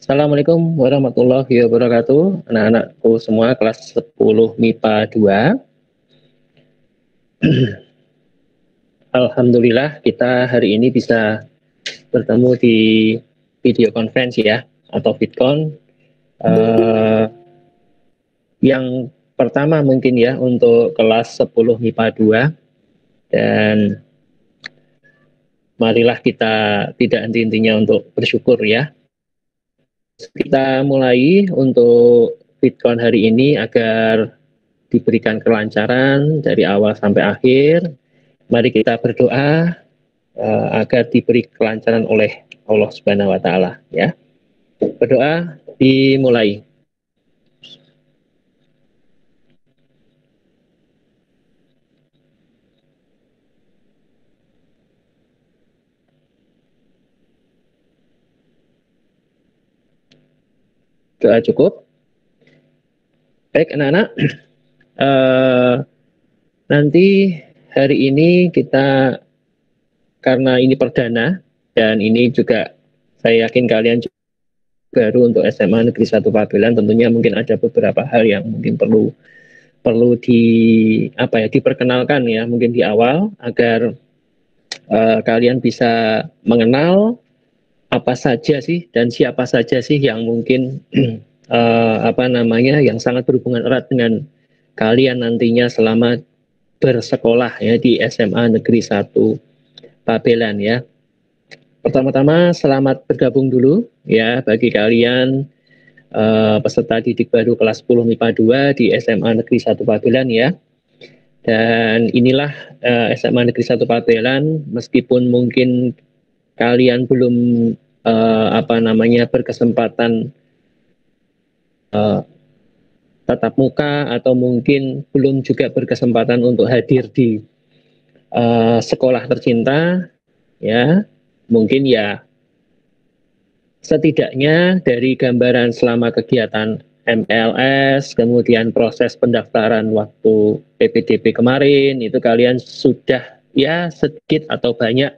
Assalamualaikum warahmatullahi wabarakatuh. Anak-anakku semua kelas 10 MIPA 2. Alhamdulillah kita hari ini bisa bertemu di video conference ya, atau VidCon. Yang pertama mungkin ya untuk kelas 10 MIPA 2. Dan marilah kita tidak henti-hentinya untuk bersyukur ya. Kita mulai untuk VidCon hari ini agar diberikan kelancaran dari awal sampai akhir. Mari kita berdoa agar diberi kelancaran oleh Allah Subhanahu wa taala ya. Berdoa dimulai. Doa cukup. Baik anak-anak, nanti hari ini kita, karena ini perdana dan ini juga saya yakin kalian baru untuk SMA Negeri 1 Pabelan, tentunya mungkin ada beberapa hal yang mungkin perlu diperkenalkan ya, mungkin di awal agar kalian bisa mengenal apa saja sih dan siapa saja sih yang mungkin yang sangat berhubungan erat dengan kalian nantinya selama bersekolah ya di SMA Negeri 1 Pabelan ya. Pertama-tama selamat bergabung dulu ya bagi kalian peserta didik baru kelas 10 MIPA 2 di SMA Negeri 1 Pabelan ya. Dan inilah SMA Negeri 1 Pabelan, meskipun mungkin kalian belum berkesempatan tatap muka atau mungkin belum juga berkesempatan untuk hadir di sekolah tercinta ya, mungkin ya setidaknya dari gambaran selama kegiatan MLS, kemudian proses pendaftaran waktu PPDB kemarin, itu kalian sudah ya sedikit atau banyak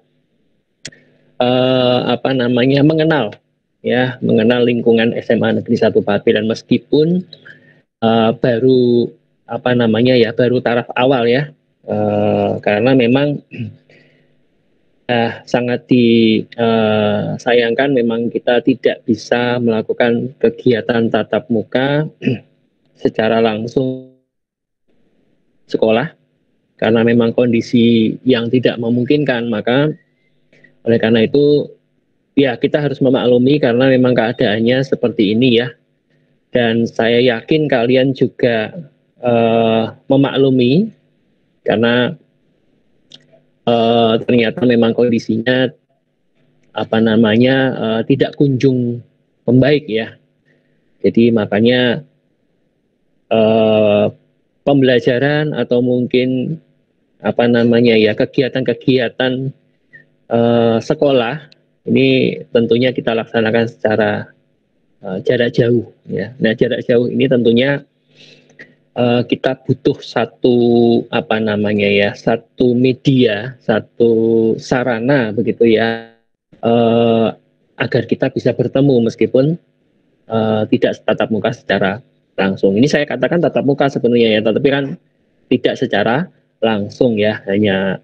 mengenal lingkungan SMA Negeri 1 Pabelan, meskipun baru taraf awal ya, karena memang sangat disayangkan memang kita tidak bisa melakukan kegiatan tatap muka secara langsung sekolah karena memang kondisi yang tidak memungkinkan. Maka oleh karena itu ya kita harus memaklumi karena memang keadaannya seperti ini ya, dan saya yakin kalian juga memaklumi karena ternyata memang kondisinya tidak kunjung membaik ya. Jadi makanya pembelajaran atau mungkin kegiatan-kegiatan sekolah ini tentunya kita laksanakan secara jarak jauh ya. Nah, jarak jauh ini tentunya kita butuh satu media, satu sarana begitu ya, agar kita bisa bertemu meskipun tidak tatap muka secara langsung. Ini saya katakan tatap muka sebenarnya ya, tetapi kan tidak secara langsung ya, hanya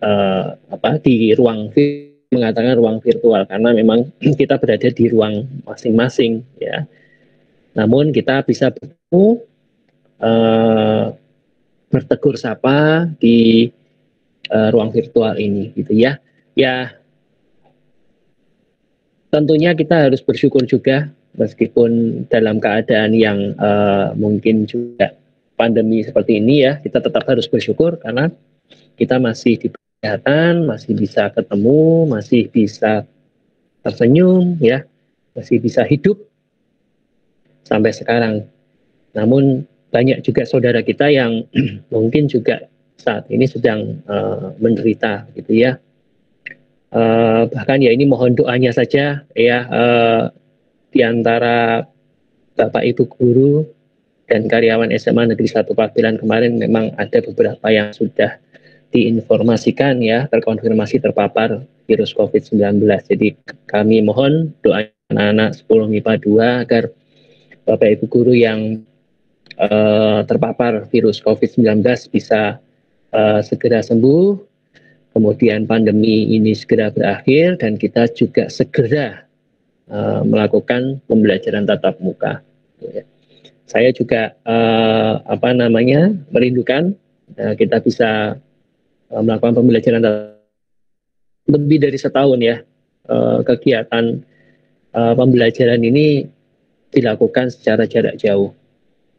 di ruang mengatakan ruang virtual karena memang kita berada di ruang masing-masing ya. Namun kita bisa bertemu, bertegur sapa di ruang virtual ini gitu ya. Ya tentunya kita harus bersyukur juga meskipun dalam keadaan yang mungkin juga pandemi seperti ini ya, kita tetap harus bersyukur karena kita masih di kesehatan, masih bisa ketemu, masih bisa tersenyum ya, masih bisa hidup sampai sekarang. Namun banyak juga saudara kita yang mungkin juga saat ini sedang menderita gitu ya. Bahkan ya ini mohon doanya saja ya, di antara Bapak Ibu guru dan karyawan SMA Negeri 1 Pabelan kemarin memang ada beberapa yang sudah diinformasikan ya, terkonfirmasi terpapar virus COVID-19. Jadi kami mohon doa anak-anak 10 MIPA 2 agar Bapak Ibu guru yang terpapar virus COVID-19 bisa segera sembuh, kemudian pandemi ini segera berakhir, dan kita juga segera melakukan pembelajaran tatap muka. Saya juga merindukan kita bisa melakukan pembelajaran lebih dari setahun ya. Kegiatan pembelajaran ini dilakukan secara jarak jauh,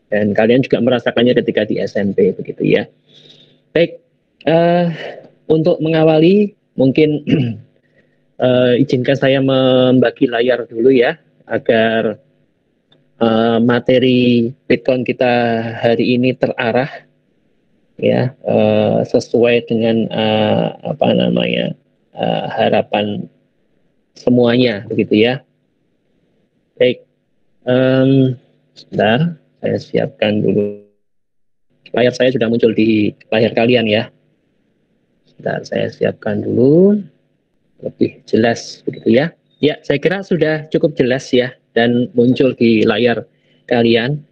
dan kalian juga merasakannya ketika di SMP begitu ya. Baik, untuk mengawali mungkin izinkan saya membagi layar dulu ya, agar materi Bitcoin kita hari ini terarah ya, sesuai dengan harapan semuanya begitu ya. Baik, sebentar saya siapkan dulu. Layar saya sudah muncul di layar kalian ya. Sebentar saya siapkan dulu lebih jelas begitu ya. Ya, saya kira sudah cukup jelas ya dan muncul di layar kalian.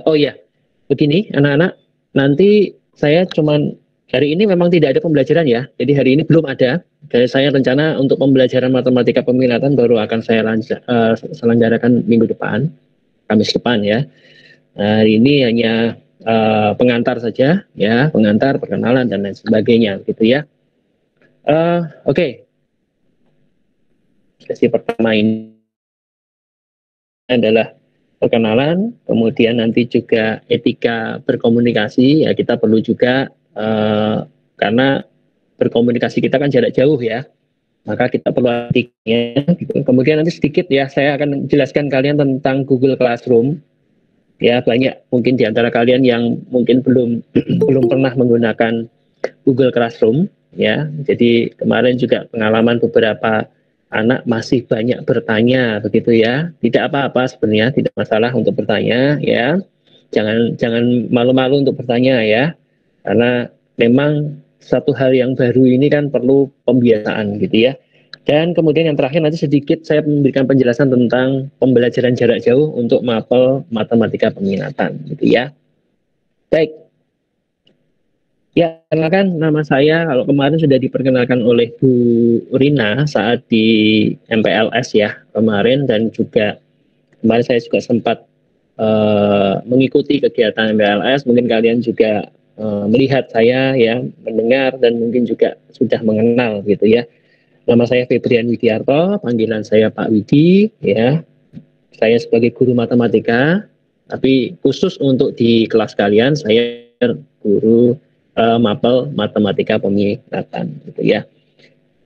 Oh ya, begini anak-anak, nanti saya cuman hari ini memang tidak ada pembelajaran ya. Jadi hari ini belum ada. Jadi saya rencana untuk pembelajaran matematika peminatan baru akan saya selenggarakan minggu depan, Kamis depan ya. Nah, hari ini hanya pengantar saja ya, pengantar, perkenalan dan lain sebagainya gitu ya. Oke. Sesi pertama ini adalah perkenalan, kemudian nanti juga etika berkomunikasi ya, kita perlu juga karena berkomunikasi kita kan jarak jauh ya, maka kita perlu etikanya gitu. Kemudian nanti sedikit ya saya akan jelaskan kalian tentang Google Classroom ya. Banyak mungkin di antara kalian yang mungkin belum belum pernah menggunakan Google Classroom ya. Jadi kemarin juga pengalaman beberapa anak masih banyak bertanya begitu ya. Tidak apa-apa sebenarnya, tidak masalah untuk bertanya ya. Jangan malu-malu untuk bertanya ya. Karena memang satu hal yang baru ini kan perlu pembiasaan gitu ya. Dan kemudian yang terakhir nanti sedikit saya memberikan penjelasan tentang pembelajaran jarak jauh untuk mapel matematika peminatan gitu ya. Baik. Ya, kenalkan nama saya, kalau kemarin sudah diperkenalkan oleh Bu Rina saat di MPLS ya kemarin, dan juga kemarin saya juga sempat mengikuti kegiatan MPLS, mungkin kalian juga melihat saya ya, mendengar dan mungkin juga sudah mengenal gitu ya. Nama saya Febrian Widiarto, panggilan saya Pak Widi ya. Saya sebagai guru matematika, tapi khusus untuk di kelas kalian saya guru mapel matematika peminatan gitu ya.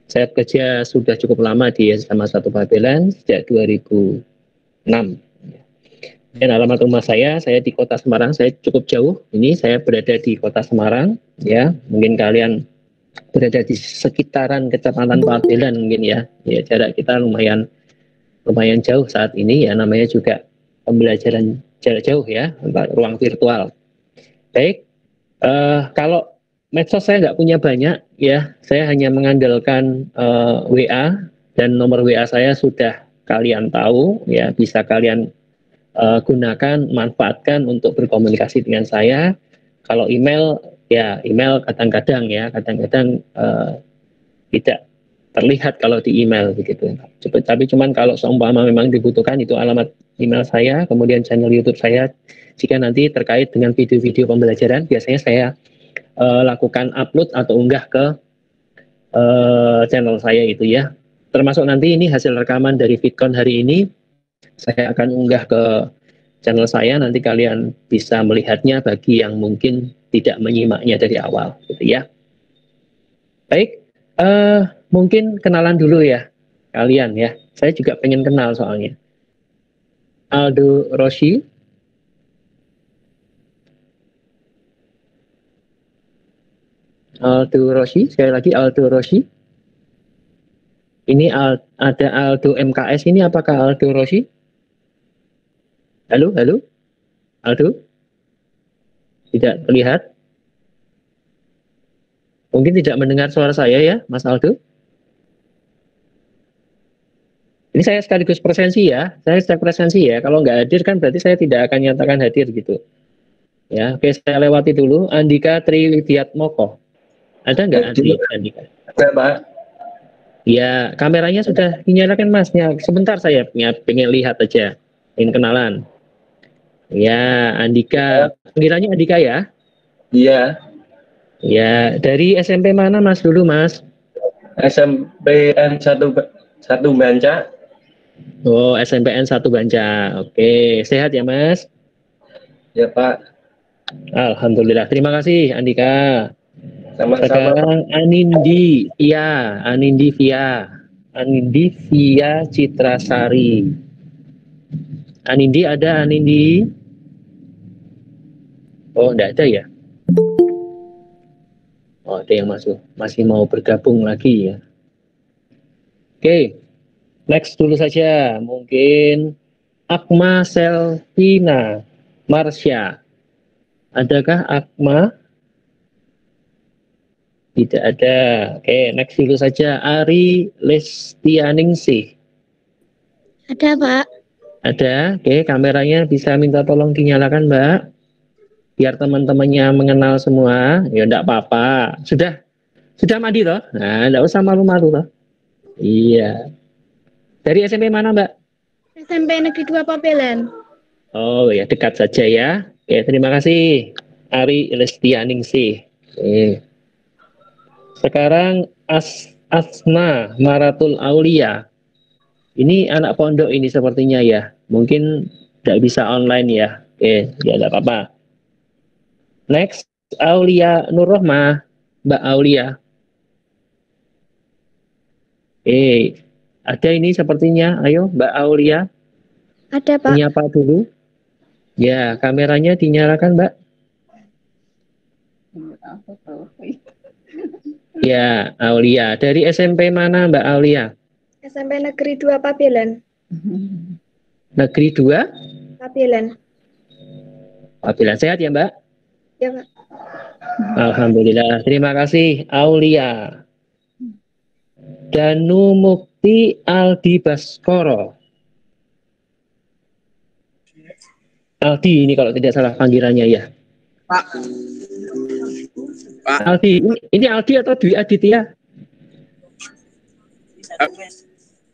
Saya bekerja sudah cukup lama di SMA 1 Babelan sejak 2006. Dan alamat rumah saya di Kota Semarang. Saya cukup jauh. Ini saya berada di Kota Semarang ya. Mungkin kalian berada di sekitaran Kecamatan Babelan mungkin ya. Ya, jarak kita lumayan jauh saat ini ya, namanya juga pembelajaran jarak jauh ya, ruang virtual. Baik, kalau medsos saya nggak punya banyak ya, saya hanya mengandalkan WA, dan nomor WA saya sudah kalian tahu ya, bisa kalian gunakan, manfaatkan untuk berkomunikasi dengan saya. Kalau email ya, email kadang-kadang ya, kadang-kadang tidak terlihat kalau di email begitu. Tapi cuman kalau seumpama memang dibutuhkan, itu alamat email saya, kemudian channel YouTube saya. Jika nanti terkait dengan video-video pembelajaran, biasanya saya lakukan upload atau unggah ke channel saya itu ya. Termasuk nanti ini hasil rekaman dari VidCon hari ini, saya akan unggah ke channel saya, nanti kalian bisa melihatnya bagi yang mungkin tidak menyimaknya dari awal gitu ya. Baik, mungkin kenalan dulu ya kalian ya. Saya juga pengen kenal soalnya. Aldo Rossi. Aldo Rossi, sekali lagi Aldo Rossi. Ini ada Aldo MKS, ini apakah Aldo Rossi? Halo, halo, Aldo? Tidak terlihat? Mungkin tidak mendengar suara saya ya, Mas Aldo? Ini saya sekaligus presensi ya. Saya cek presensi ya. Kalau nggak hadir kan berarti saya tidak akan nyatakan hadir gitu. Ya, oke saya lewati dulu. Andika Trilidiatmoko. Ada nggak Andika? Ada, Pak. Ya, kameranya sudah dinyalakan Mas. Ya, sebentar saya pengen lihat aja. Ingin kenalan. Ya, Andika. Panggilannya Andika ya? Iya. Ya, dari SMP mana Mas dulu Mas? SMPN 1 Banca. Oh, SMPN 1 Banca. Oke, sehat ya Mas? Ya, Pak. Alhamdulillah. Terima kasih Andika. Sama-sama, Pak. Sekarang Anindi Via Citrasari. Anindi ada Anindi? Oh, enggak ada ya? Oh, ada yang masih mau bergabung lagi ya. Oke, next dulu saja. Mungkin Akma Selvina Marsha. Adakah Akma? Tidak ada. Oke, next dulu saja. Ari Lestianingsih. Ada, Pak. Ada. Oke, kameranya bisa minta tolong dinyalakan, Mbak. Biar teman-temannya mengenal semua. Ya, enggak apa-apa. Sudah mandi toh? Nah, enggak usah malu-malu toh. Iya. Dari SMP mana, Mbak? SMP Negeri 2 Pabelan. Oh, ya dekat saja ya. Oke, terima kasih. Ari Lestianingsih. Oke. Sekarang Asna Maratul Aulia. Ini anak pondok ini sepertinya ya. Mungkin tidak bisa online ya. Oke, ya tidak apa-apa. Next, Aulia Nurrohmah. Mbak Aulia. Ada ini sepertinya. Ayo Mbak Aulia. Ada, Pak. Menyapa dulu. Ya, kameranya dinyalakan, Mbak. Ya, Aulia. Dari SMP mana Mbak Aulia? SMP Negeri 2 Pabelan. Negeri 2? Pabelan. Pabelan. Sehat ya, Mbak? Ya, Pak. Alhamdulillah. Terima kasih, Aulia. Danu Mukti Aldi Baskoro. Aldi ini kalau tidak salah panggilannya ya. Pak. Aldi, ini Aldi atau Dwi Aditya?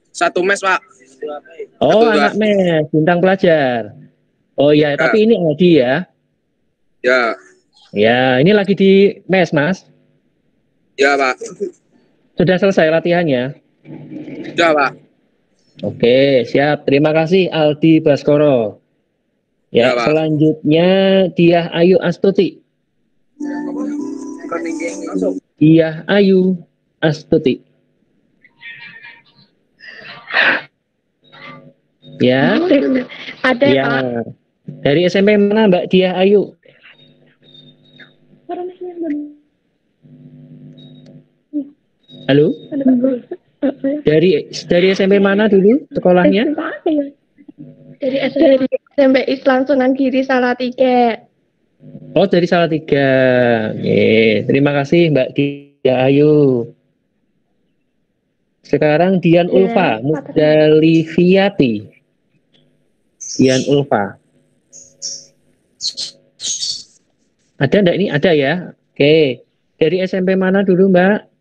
Satu mes, Pak. Oh, Satu, anak mes, bintang pelajar. Oh ya, tapi ini Aldi ya. Ya. Ya, ini lagi di mes, Mas. Ya, Pak. Sudah selesai latihannya? Sudah, Pak. Oke, siap. Terima kasih Aldi Baskoro. Ya, Ya, Pak. selanjutnya Diah Ayu Astuti. Diah Ayu Astuti. Ya. Ada, ya. Pak. Dari SMP mana Mbak Diah Ayu? Halo? Dari SMP mana dulu sekolahnya? Dari SMP Islam Sunan Giri Salatiga. Oh, dari Salatiga. Oke, terima kasih Mbak Diah Ayu. Sekarang Dian Ulfa Musdaliviati. Dian Ulfa. Ada enggak ini? Ada ya? Oke. Dari SMP mana dulu, Mbak?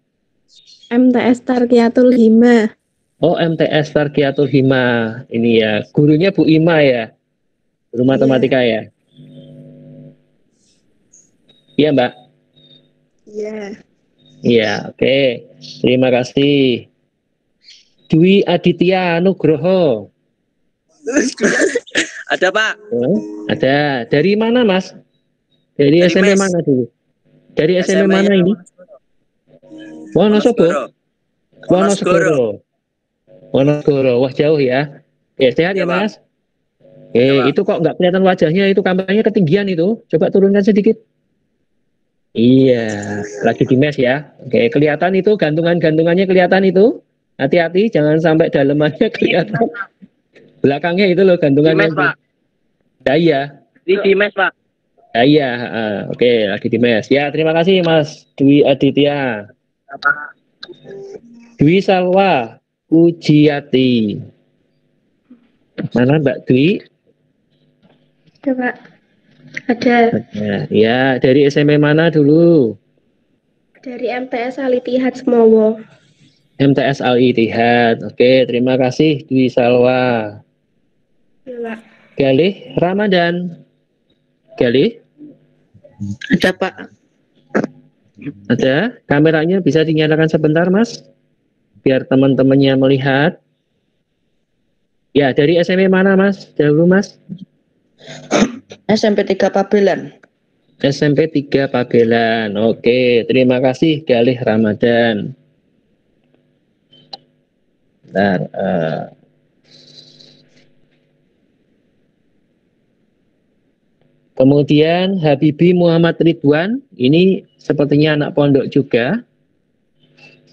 MTS Tarqiatul Hima. Oh, MTS Tarqiatul Hima. Ini ya, gurunya Bu Ima ya. Guru matematika ya. Iya, Mbak. Iya. Iya, oke. Terima kasih. Dwi Aditya Nugroho. Ada, Pak. Ada. Dari mana, Mas? Dari SMP mana dulu? Dari SMP mana ini? Wonosobo. Wonosegoro. Wah, jauh ya. Oke, sehat ya, Mas? Oke, itu kok nggak kelihatan wajahnya, itu kameranya ketinggian itu. Coba turunkan sedikit. Iya, lagi di mes ya. Oke, kelihatan itu gantungan-gantungannya kelihatan itu. Hati-hati, jangan sampai dalemannya kelihatan. Belakangnya itu loh gantungannya. Di mes, Pak. Ya, iya. Di mes, Pak. Ya, iya. Oke, lagi di mes. Ya, terima kasih Mas Dwi Aditya. Dwi Salwa Ujiati. Mana Mbak Dwi? Ada, Pak. Ada. Ya, dari SMP mana dulu? Dari MTS Al-Ittihad Semowo. MTS Al-Ittihad. Oke, terima kasih Dwi Salwa. Ya, Pak. Galih Ramadan. Galih? Ada Pak. Ada? Kameranya bisa dinyalakan sebentar, Mas? Biar teman-temannya melihat. Ya, dari SMP mana, Mas? Dahulu, Mas. SMP 3 Pabelan. SMP 3 Pabelan. Oke, terima kasih Galih Ramadan. Bentar, kemudian Habibi Muhammad Ridwan, ini sepertinya anak pondok juga.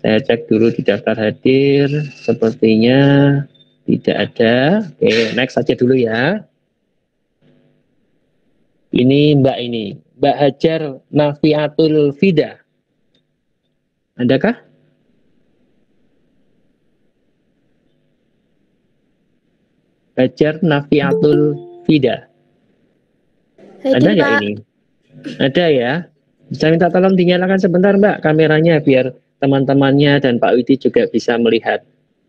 Saya cek dulu di daftar hadir, sepertinya tidak ada. Oke, next saja dulu ya. Ini, Mbak Hajar Nafiatul Fida. Adakah? Hajar Nafiatul Fida. Ada Hadir, nggak Pak. ini? Ada ya. Bisa minta tolong dinyalakan sebentar Mbak kameranya biar teman-temannya dan Pak Widi juga bisa melihat.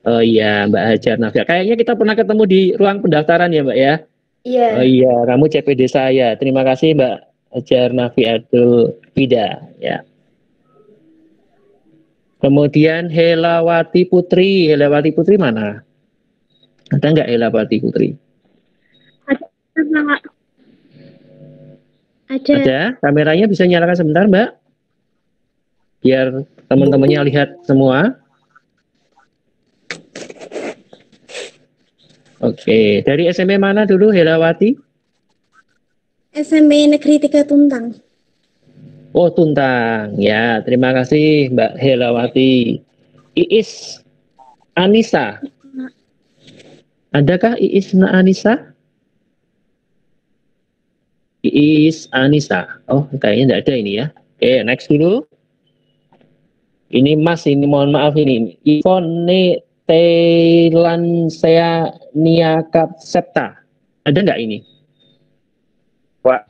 Oh iya Mbak Hajar Nafia. Kayaknya kita pernah ketemu di ruang pendaftaran ya Mbak ya. Iya. Oh iya, kamu CPD saya. Terima kasih Mbak Hajar Nafiatul Fida. Ya. Kemudian Helawati Putri. Helawati Putri mana? Ada nggak Helawati Putri? Ada, Pak. Ada. Ada. Kameranya bisa nyalakan sebentar Mbak. Biar teman-temannya lihat semua. Oke, dari SMP mana dulu Helawati? SMP Negeri 3 Tuntang. Oh, Tuntang. Ya, terima kasih Mbak Helawati. Iis Anissa. Adakah Iis Anissa? Iis Anissa. Oh, kayaknya tidak ada ini ya. Oke, next dulu. Ini Mas, ini mohon maaf ini. Ivone Telansea Niakat Septa. Ada nggak ini? Pak.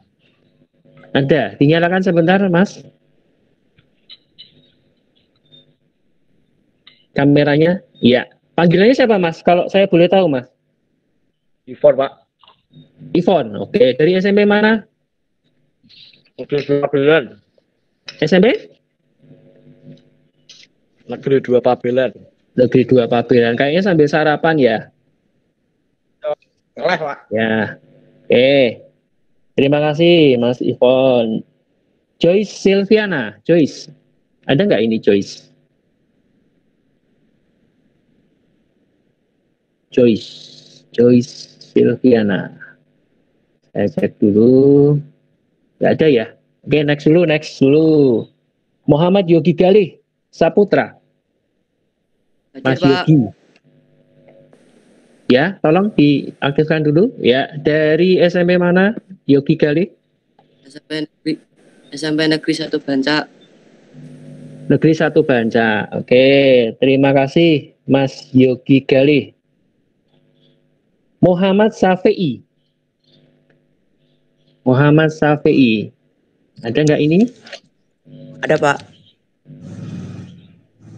Ada. Dinyalakan sebentar, Mas. Kameranya. Iya. Panggilannya siapa, Mas? Kalau saya boleh tahu, Mas. Ivon, Pak. Ivon. Oke. Dari SMP mana? Negeri 2 Pabelan. SMP? Negeri 2 Pabelan. Negeri 2 Pabelan. Kayaknya sambil sarapan ya. Ngeleh, Pak. Ya. Oke. Terima kasih, Mas Ivon. Joyce Silviana. Joyce. Ada nggak ini Joyce? Joyce Silviana. Saya cek dulu. Nggak ada ya? Oke, next dulu. Muhammad Yogi Galih Saputra. Mas Yogi. Ya, tolong diaktifkan dulu. Ya, dari SMP mana Yogi Galih? SMP Negeri 1 Banca. Negeri 1 Banca. Oke, terima kasih Mas Yogi Galih. Muhammad Safei. Ada nggak ini? Ada Pak.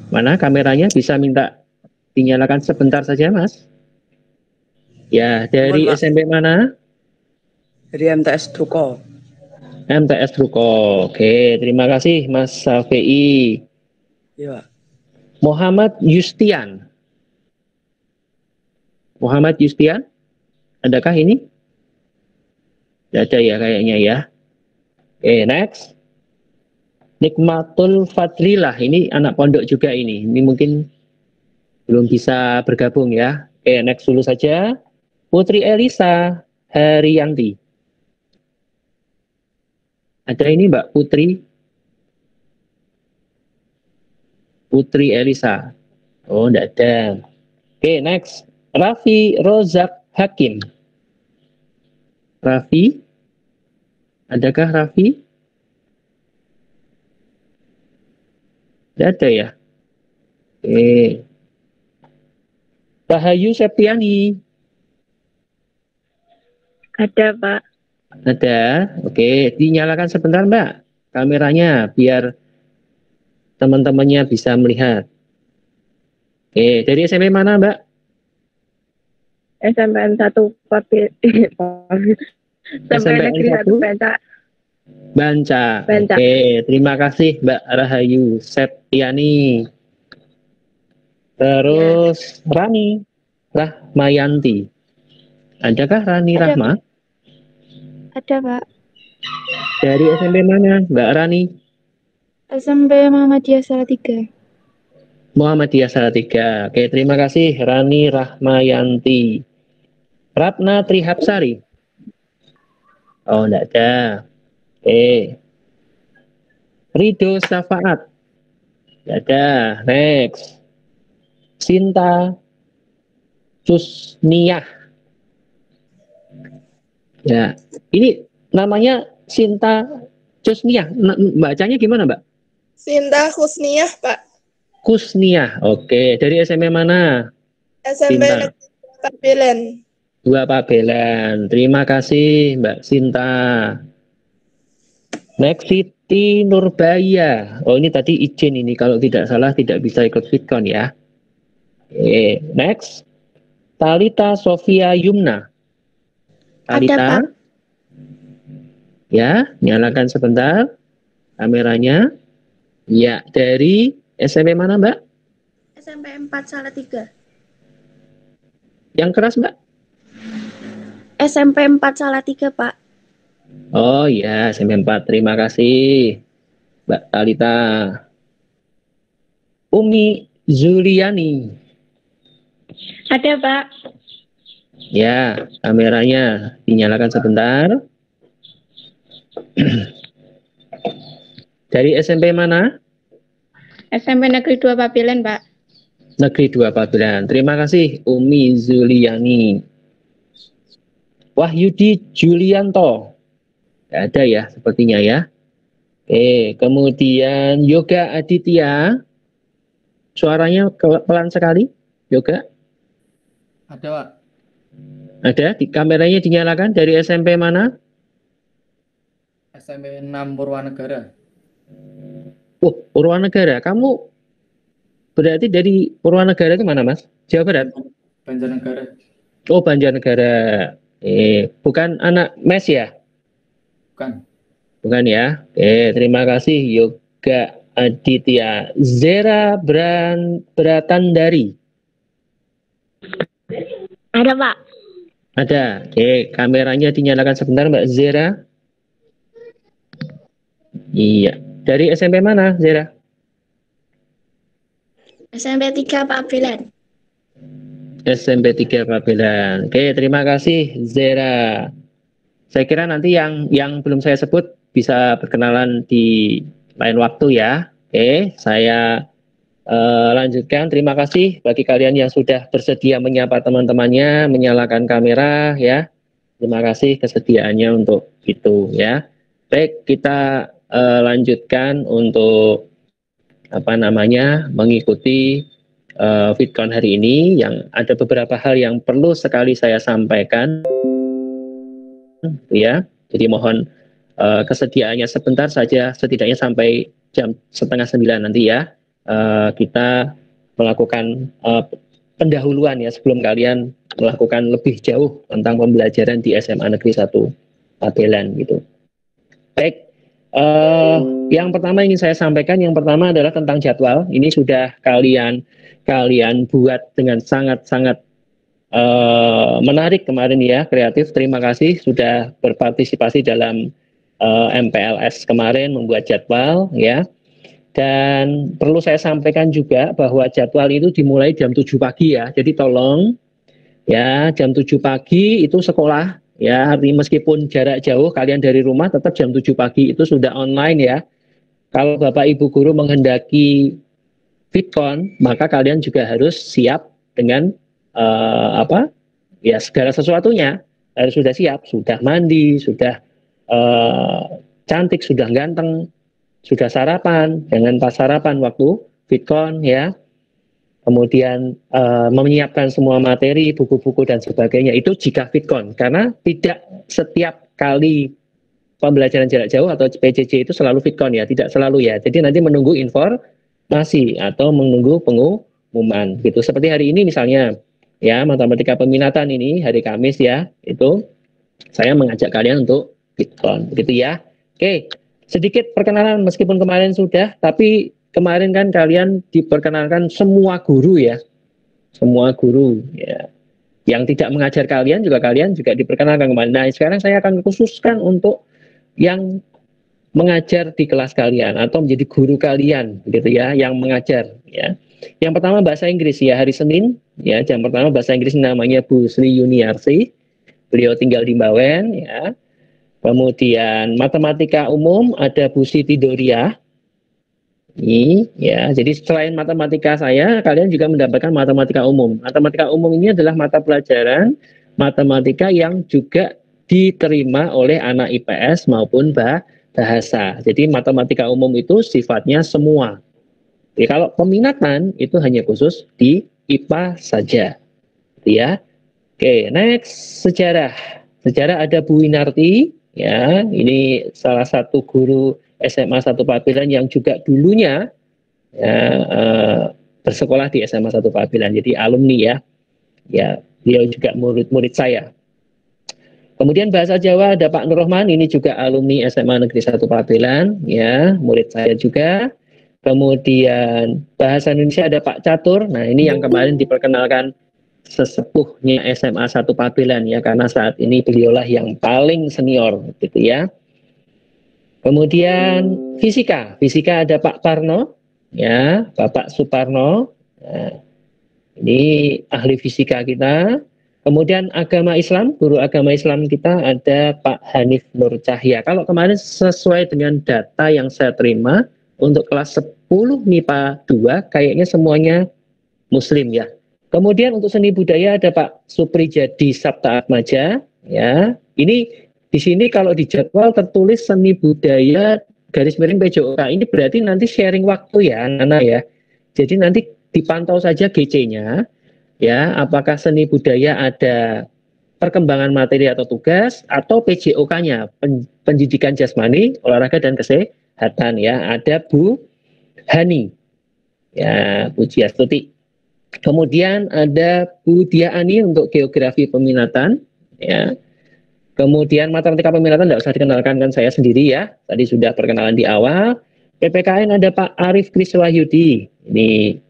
Mana kameranya bisa minta dinyalakan sebentar saja, Mas? Ya, dari Mohon, Pak. SMP mana? Dari MTS Truko. MTS Truko. Oke, terima kasih Mas Safei. Iya. Muhammad Yustian. Adakah ini? Tidak ada ya kayaknya ya. Oke, next. Nikmatul Fadlilah. Ini anak pondok juga ini. Ini mungkin belum bisa bergabung ya. Oke, next dulu saja. Putri Elisa Haryanti. Ada ini Mbak Putri Elisa. Oh, tidak ada. Oke, next. Raffi Rozak Hakim. Raffi? Adakah Raffi? Tidak ada ya? Oke. Rahayu Septiani. Ada, Pak. Ada. Oke, dinyalakan sebentar Mbak kameranya biar teman-temannya bisa melihat. Oke, dari SMP mana Mbak? SMPN 1 SMP Negeri 1 SMPN 1 Banca. Banca. Banca. Oke, terima kasih Mbak Rahayu Septiani. Terus Rani Rahmayanti. Adakah Rani Ada, Rahma? Ada, Pak. Dari SMP mana Mbak Rani? SMP Muhammadiyah Salatiga. Muhammadiyah Salatiga. Oke, terima kasih Rani Rahmayanti. Ratna Trihapsari. Oh, enggak ada. Oke. Rido Safaat. Enggak ada. Next. Sinta Susniah. Ya, ini namanya Sinta Susniah. Bacanya gimana, Mbak? Sinta Husniah, Pak. Kusniah. Oke, dari SMP mana? SMP Sinta. Negeri Pabelan. 2 Pabelan. Terima kasih Mbak Sinta. Next, Siti Nurbaya. Oh, ini tadi izin ini kalau tidak salah tidak bisa ikut Fitcon ya. Oke, next. Talita Sofia Yumna. Talita. Ada, Pak. Ya, nyalakan sebentar kameranya. Ya, dari SMP mana Mbak? SMP 4 Salatiga. Yang keras Mbak? SMP 4 Salatiga, Pak. Oh ya, SMP 4. Terima kasih Mbak Talita. Umi Zuliani. Ada, Pak. Ya, kameranya dinyalakan sebentar. Dari SMP mana? SMP Negeri 2 Pabelan, Pak. Negeri 2 Pabelan. Terima kasih Umi Zuliani. Wahyudi Julianto. Tidak ada ya, sepertinya ya. Oke, kemudian Yoga Aditya. Suaranya pelan sekali, Yoga. Ada, Pak. Ada, di kameranya dinyalakan. Dari SMP mana? SMP 6 Purwanegara. Oh, Purwanegara. Kamu berarti dari Purwanegara itu mana, Mas? Jawa Barat? Banjarnegara. Oh, Banjarnegara. Bukan anak mes ya? Bukan. Bukan ya? Terima kasih Yoga Aditya. Zera Bratandari. Ada, Pak. Ada. Kameranya dinyalakan sebentar Mbak Zera. Iya. Dari SMP mana, Zera? SMP 3 Pabelan. SMP 3 Pabelan. Terima kasih Zera. Saya kira nanti yang belum saya sebut bisa berkenalan di lain waktu ya. Saya lanjutkan. Terima kasih bagi kalian yang sudah bersedia menyapa teman-temannya, menyalakan kamera ya. Terima kasih kesediaannya untuk itu ya. Baik, kita lanjutkan untuk mengikuti Fitcon hari ini. Yang ada beberapa hal yang perlu sekali saya sampaikan ya. Jadi mohon kesediaannya sebentar saja, setidaknya sampai jam 8:30 nanti ya. Kita melakukan pendahuluan ya sebelum kalian melakukan lebih jauh tentang pembelajaran di SMA Negeri 1 Pabelan gitu. Baik, yang pertama ingin saya sampaikan, yang pertama adalah tentang jadwal. Ini sudah kalian buat dengan sangat-sangat menarik kemarin ya, kreatif. Terima kasih sudah berpartisipasi dalam MPLS kemarin membuat jadwal ya. Dan perlu saya sampaikan juga bahwa jadwal itu dimulai jam 7 pagi ya. Jadi tolong ya, jam 7 pagi itu sekolah ya. Artinya meskipun jarak jauh kalian dari rumah tetap jam 7 pagi itu sudah online ya. Kalau Bapak Ibu guru menghendaki Fitcon, maka kalian juga harus siap dengan segala sesuatunya. Harus sudah siap, sudah mandi, sudah cantik, sudah ganteng, sudah sarapan, jangan pas sarapan waktu Fitcon ya. Kemudian menyiapkan semua materi, buku-buku dan sebagainya itu jika Fitcon, karena tidak setiap kali pembelajaran jarak jauh atau PJJ itu selalu Vidcon ya, tidak selalu ya. Jadi nanti menunggu informasi atau menunggu pengumuman gitu. Seperti hari ini misalnya ya, matematika peminatan ini hari Kamis ya, itu saya mengajak kalian untuk Vidcon gitu ya. Oke, sedikit perkenalan meskipun kemarin sudah, tapi kemarin kan kalian diperkenalkan semua guru ya. Semua guru ya. Yang tidak mengajar kalian juga diperkenalkan kemarin. Nah, sekarang saya akan khususkan untuk yang mengajar di kelas kalian atau menjadi guru kalian gitu ya, yang mengajar ya. Yang pertama bahasa Inggris ya, hari Senin ya, jam pertama bahasa Inggris namanya Bu Sri Yuniarsi. Beliau tinggal di Bawen ya. Kemudian matematika umum ada Bu Siti Doria. Ini ya, jadi selain matematika saya, kalian juga mendapatkan matematika umum. Matematika umum ini adalah mata pelajaran matematika yang juga diterima oleh anak IPS maupun bahasa. Jadi matematika umum itu sifatnya semua. Jadi kalau peminatan itu hanya khusus di IPA saja. Ya. Oke, next sejarah. Sejarah ada Bu Winarti ya, ini salah satu guru SMA 1 Pabilan yang juga dulunya ya, bersekolah di SMA 1 Pabilan, jadi alumni ya. Ya, beliau juga murid-murid saya. Kemudian bahasa Jawa ada Pak Nur Rahman, ini juga alumni SMA Negeri 1 Pabilan ya, murid saya juga. Kemudian bahasa Indonesia ada Pak Catur. Nah, ini yang kemarin diperkenalkan sesepuhnya SMA 1 Pabilan ya, karena saat ini beliaulah yang paling senior gitu ya. Kemudian fisika ada Pak Parno, ya, Bapak Suparno, nah, ini ahli fisika kita. Kemudian agama Islam, guru agama Islam kita ada Pak Hanif Nur Cahya. Kalau kemarin sesuai dengan data yang saya terima, untuk kelas 10 MIPA 2, kayaknya semuanya Muslim ya. Kemudian untuk seni budaya ada Pak Suprijadi Sabta Atmaja, ya. Ini di sini kalau di jadwal tertulis seni budaya garis miring PJOK, ini berarti nanti sharing waktu ya anak-anak ya. Jadi nanti dipantau saja GC-nya ya, apakah seni budaya ada perkembangan materi atau tugas, atau PJOK-nya pendidikan jasmani, olahraga dan kesehatan ya. Ada Bu Hani ya, Bu Jiastuti. Kemudian ada Bu Dia Ani untuk geografi peminatan ya. Kemudian matematika peminatan tidak usah dikenalkan, kan saya sendiri ya. Tadi sudah perkenalan di awal. PPKN ada Pak Arif Kriswahyudi. Ini.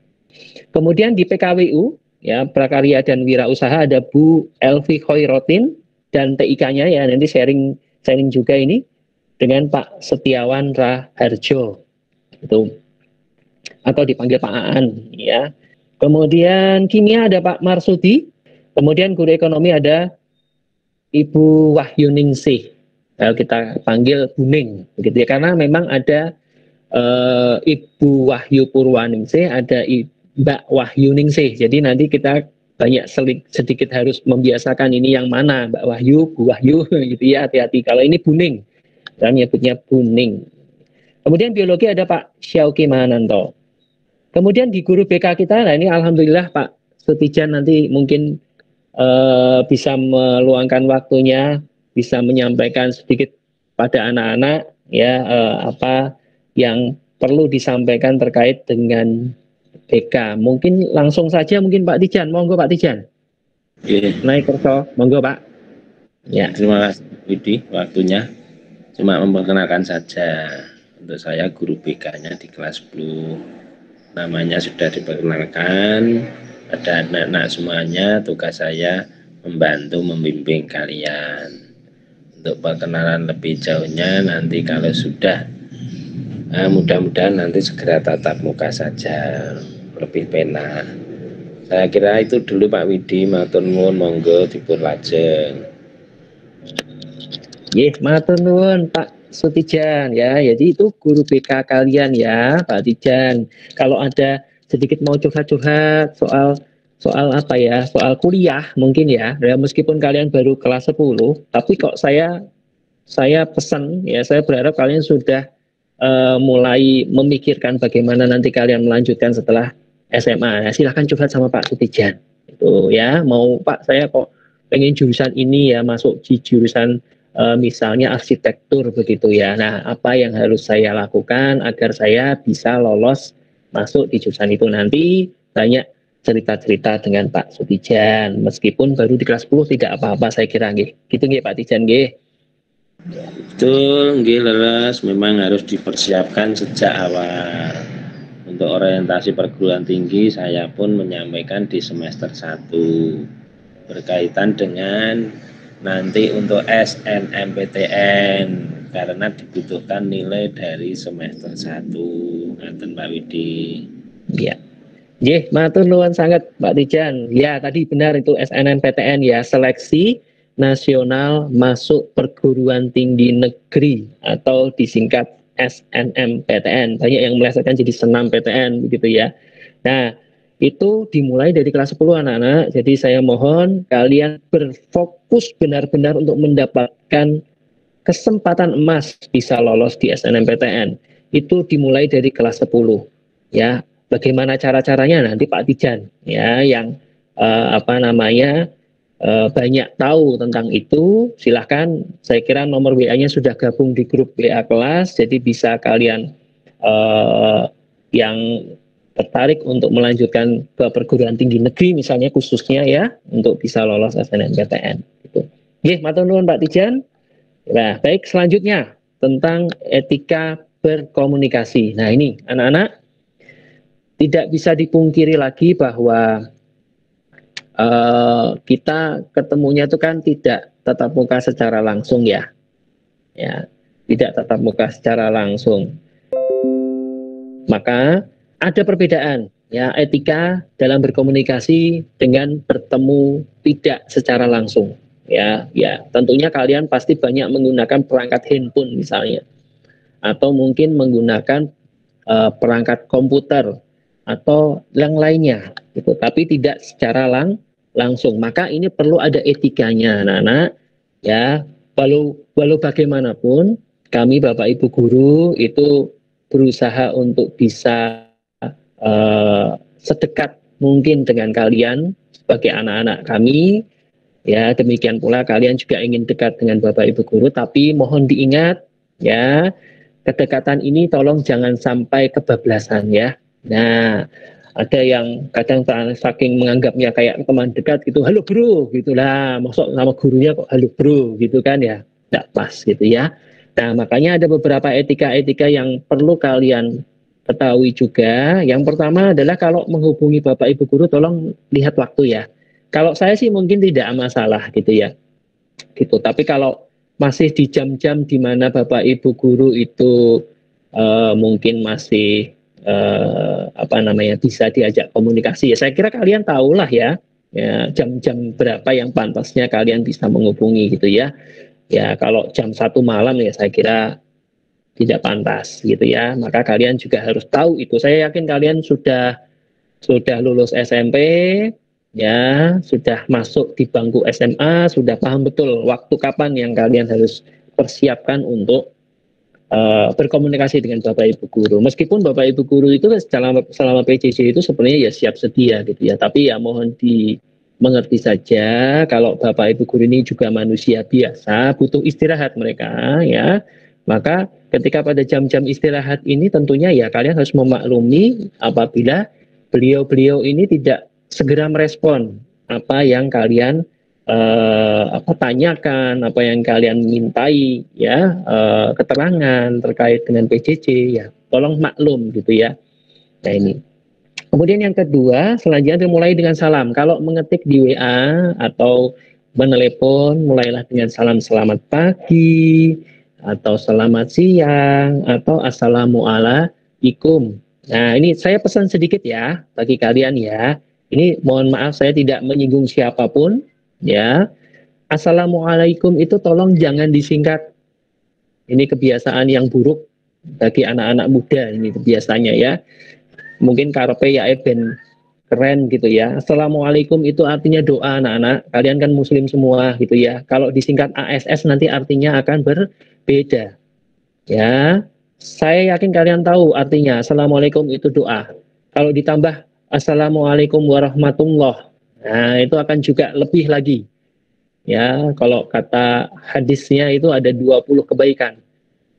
Kemudian di PKWU ya, prakarya dan wirausaha ada Bu Elvi Khoirotin, dan TIK-nya ya nanti sharing juga ini dengan Pak Setiawan Raharjo. Itu. Atau dipanggil Pak Aan ya. Kemudian kimia ada Pak Marsudi. Kemudian guru ekonomi ada Ibu Wahyuningsih, kalau kita panggil Buning, begitu ya, karena memang ada Ibu Wahyu Purwaningsih, ada Mbak Wahyuningsih. Jadi nanti kita banyak sedikit harus membiasakan ini yang mana, Mbak Wahyu, Bu Wahyu, gitu ya, hati-hati. Kalau ini Buning, kita menyebutnya Buning. Kemudian biologi ada Pak Syauki Mahananto. Kemudian di guru BK kita, nah ini alhamdulillah Pak Sutijan nanti mungkin bisa meluangkan waktunya, bisa menyampaikan sedikit pada anak-anak ya, apa yang perlu disampaikan terkait dengan BK. Mungkin langsung saja mungkin Pak Tijan, monggo Pak Tijan. Naik kerso, monggo Pak. Ya, terima kasih Widi waktunya. Cuma memperkenalkan saja, untuk saya guru BK-nya di kelas 10. Namanya sudah diperkenalkan. Ada anak-anak semuanya, tugas saya membantu membimbing kalian. Untuk perkenalan lebih jauhnya nanti kalau sudah, mudah-mudahan nanti segera tatap muka saja, lebih pena. Saya kira itu dulu Pak Widi, matur nuwun, monggo dipun lajeng. Matur nuwun Pak Sutijan ya. Jadi itu guru BK kalian ya Pak Tijan. Kalau ada sedikit mau curhat-curhat soal apa ya, soal kuliah mungkin ya, meskipun kalian baru kelas 10, tapi kok saya pesan ya, saya berharap kalian sudah mulai memikirkan bagaimana nanti kalian melanjutkan setelah SMA. Silahkan curhat sama Pak Sutijan itu ya. Mau Pak, saya kok pengen jurusan ini ya, masuk di jurusan misalnya arsitektur begitu ya. Nah, apa yang harus saya lakukan agar saya bisa lolos masuk di jurusan itu? Nanti banyak cerita-cerita dengan Pak Sutijan, meskipun baru di kelas 10 tidak apa-apa saya kira nggih. Gitu nggih Pak Tijan nggih. Betul, nggih leres, memang harus dipersiapkan sejak awal. Untuk orientasi perguruan tinggi saya pun menyampaikan di semester 1 berkaitan dengan nanti untuk SNMPTN karena dibutuhkan nilai dari semester 1. Ngaten Pak Widi. Ya. Nggih, matur nuwun sangat Pak Tijan. Ya, tadi benar itu SNMPTN ya, seleksi nasional masuk perguruan tinggi negeri atau disingkat SNMPTN. Banyak yang melesetkan jadi senam PTN begitu ya. Nah, itu dimulai dari kelas 10 anak-anak. Jadi saya mohon kalian berfokus benar-benar untuk mendapatkan kesempatan emas bisa lolos di SNMPTN. Itu dimulai dari kelas 10 ya. Bagaimana cara-caranya nanti Pak Tijan ya yang banyak tahu tentang itu, silahkan. Saya kira nomor WA-nya sudah gabung di grup WA kelas, jadi bisa kalian yang tertarik untuk melanjutkan ke perguruan tinggi negeri misalnya khususnya ya, untuk bisa lolos SNMPTN. Gitu. Oke, matur nuwun Pak Tijan. Nah, baik, selanjutnya tentang etika berkomunikasi. Nah ini anak-anak, tidak bisa dipungkiri lagi bahwa kita ketemunya itu kan tidak tatap muka secara langsung ya, tidak tatap muka secara langsung. Maka ada perbedaan ya etika dalam berkomunikasi dengan bertemu tidak secara langsung. Ya, tentunya kalian pasti banyak menggunakan perangkat handphone misalnya, atau mungkin menggunakan perangkat komputer atau yang lainnya gitu, tapi tidak secara langsung. Maka ini perlu ada etikanya anak-anak ya. Walau bagaimanapun kami Bapak Ibu guru itu berusaha untuk bisa sedekat mungkin dengan kalian sebagai anak-anak kami ya. Demikian pula kalian juga ingin dekat dengan Bapak Ibu guru, tapi mohon diingat ya, kedekatan ini tolong jangan sampai kebablasan ya. Nah, ada yang kadang saking menganggapnya kayak teman dekat gitu, halo bro, gitulah, maksud nama gurunya kok halo bro, gitu kan ya, tidak pas gitu ya. Nah, makanya ada beberapa etika-etika yang perlu kalian ketahui juga. Yang pertama adalah kalau menghubungi Bapak Ibu guru, tolong lihat waktu ya. Kalau saya sih mungkin tidak masalah gitu ya, gitu. Tapi kalau masih di jam-jam di mana Bapak Ibu guru itu mungkin masih bisa diajak komunikasi ya, saya kira kalian tahulah ya jam-jam berapa yang pantasnya kalian bisa menghubungi gitu ya. Ya kalau jam 1 malam ya saya kira tidak pantas gitu ya. Maka kalian juga harus tahu itu. Saya yakin kalian sudah lulus SMP ya, sudah masuk di bangku SMA, sudah paham betul waktu kapan yang kalian harus persiapkan untuk berkomunikasi dengan Bapak Ibu guru. Meskipun Bapak Ibu guru itu selama PJJ itu sebenarnya ya siap sedia gitu ya, tapi ya mohon dimengerti saja kalau Bapak Ibu guru ini juga manusia biasa, butuh istirahat mereka ya. Maka ketika pada jam-jam istirahat ini tentunya ya kalian harus memaklumi apabila beliau-beliau ini tidak segera merespon apa yang kalian tanyakan, apa yang kalian mintai ya, keterangan terkait dengan PJJ ya, tolong maklum gitu ya. Nah ini. Kemudian yang kedua, selanjutnya dimulai dengan salam. Kalau mengetik di WA atau menelepon, mulailah dengan salam selamat pagi atau selamat siang atau assalamualaikum. Nah ini saya pesan sedikit ya bagi kalian ya. Ini mohon maaf saya tidak menyinggung siapapun. Ya, assalamualaikum itu tolong jangan disingkat. Ini kebiasaan yang buruk bagi anak-anak muda ini biasanya ya. Mungkin karepe ya ben keren gitu ya. Assalamualaikum itu artinya doa anak-anak. Kalian kan muslim semua gitu ya. Kalau disingkat ASS nanti artinya akan berbeda. Ya, saya yakin kalian tahu artinya assalamualaikum itu doa. Kalau ditambah assalamualaikum warahmatullah, nah itu akan juga lebih lagi Ya, kalau kata hadisnya itu ada 20 kebaikan.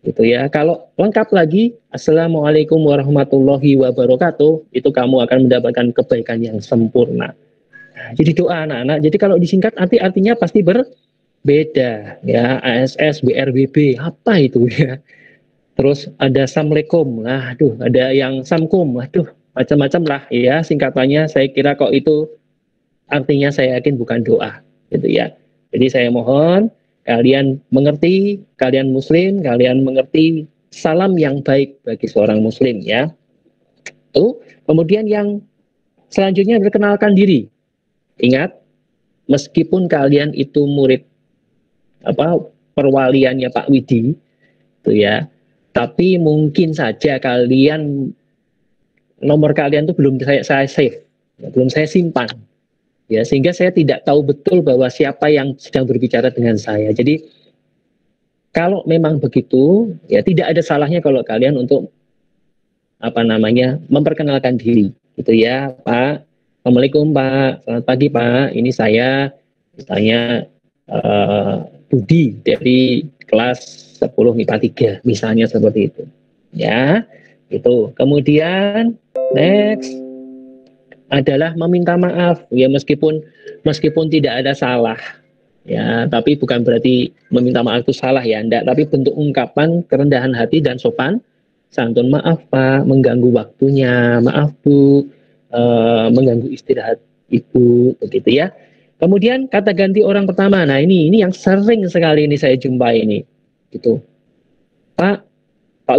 Gitu ya. Kalau lengkap lagi, Assalamualaikum warahmatullahi wabarakatuh, itu kamu akan mendapatkan kebaikan yang sempurna. Nah, jadi doa anak-anak. Jadi kalau disingkat artinya pasti berbeda. Ya, ASS, BRBB, apa itu ya? Terus ada Assalamualaikum, nah, aduh, ada yang Samkum, aduh, macam-macam lah ya singkatannya. Saya kira kok itu artinya saya yakin bukan doa, gitu ya. Jadi saya mohon kalian mengerti, kalian muslim, kalian mengerti salam yang baik bagi seorang muslim ya. Tuh, kemudian yang selanjutnya perkenalkan diri. Ingat, meskipun kalian itu murid perwaliannya Pak Widi, tuh ya, tapi mungkin saja kalian nomor kalian tuh belum saya save, belum saya simpan. Ya, sehingga saya tidak tahu betul bahwa siapa yang sedang berbicara dengan saya. Jadi kalau memang begitu, ya tidak ada salahnya kalau kalian untuk memperkenalkan diri, gitu ya, Pak. Assalamualaikum Pak, selamat pagi Pak. Ini saya, misalnya Budi dari kelas 10 MIPA 3, misalnya seperti itu. Ya, itu. Kemudian next adalah meminta maaf, ya meskipun tidak ada salah, ya, tapi bukan berarti meminta maaf itu salah ya, enggak, tapi bentuk ungkapan kerendahan hati dan sopan santun. Maaf Pak, mengganggu waktunya, maaf Bu, mengganggu istirahat Ibu, begitu ya. Kemudian kata ganti orang pertama, nah ini yang sering sekali ini saya jumpai ini, gitu. Pak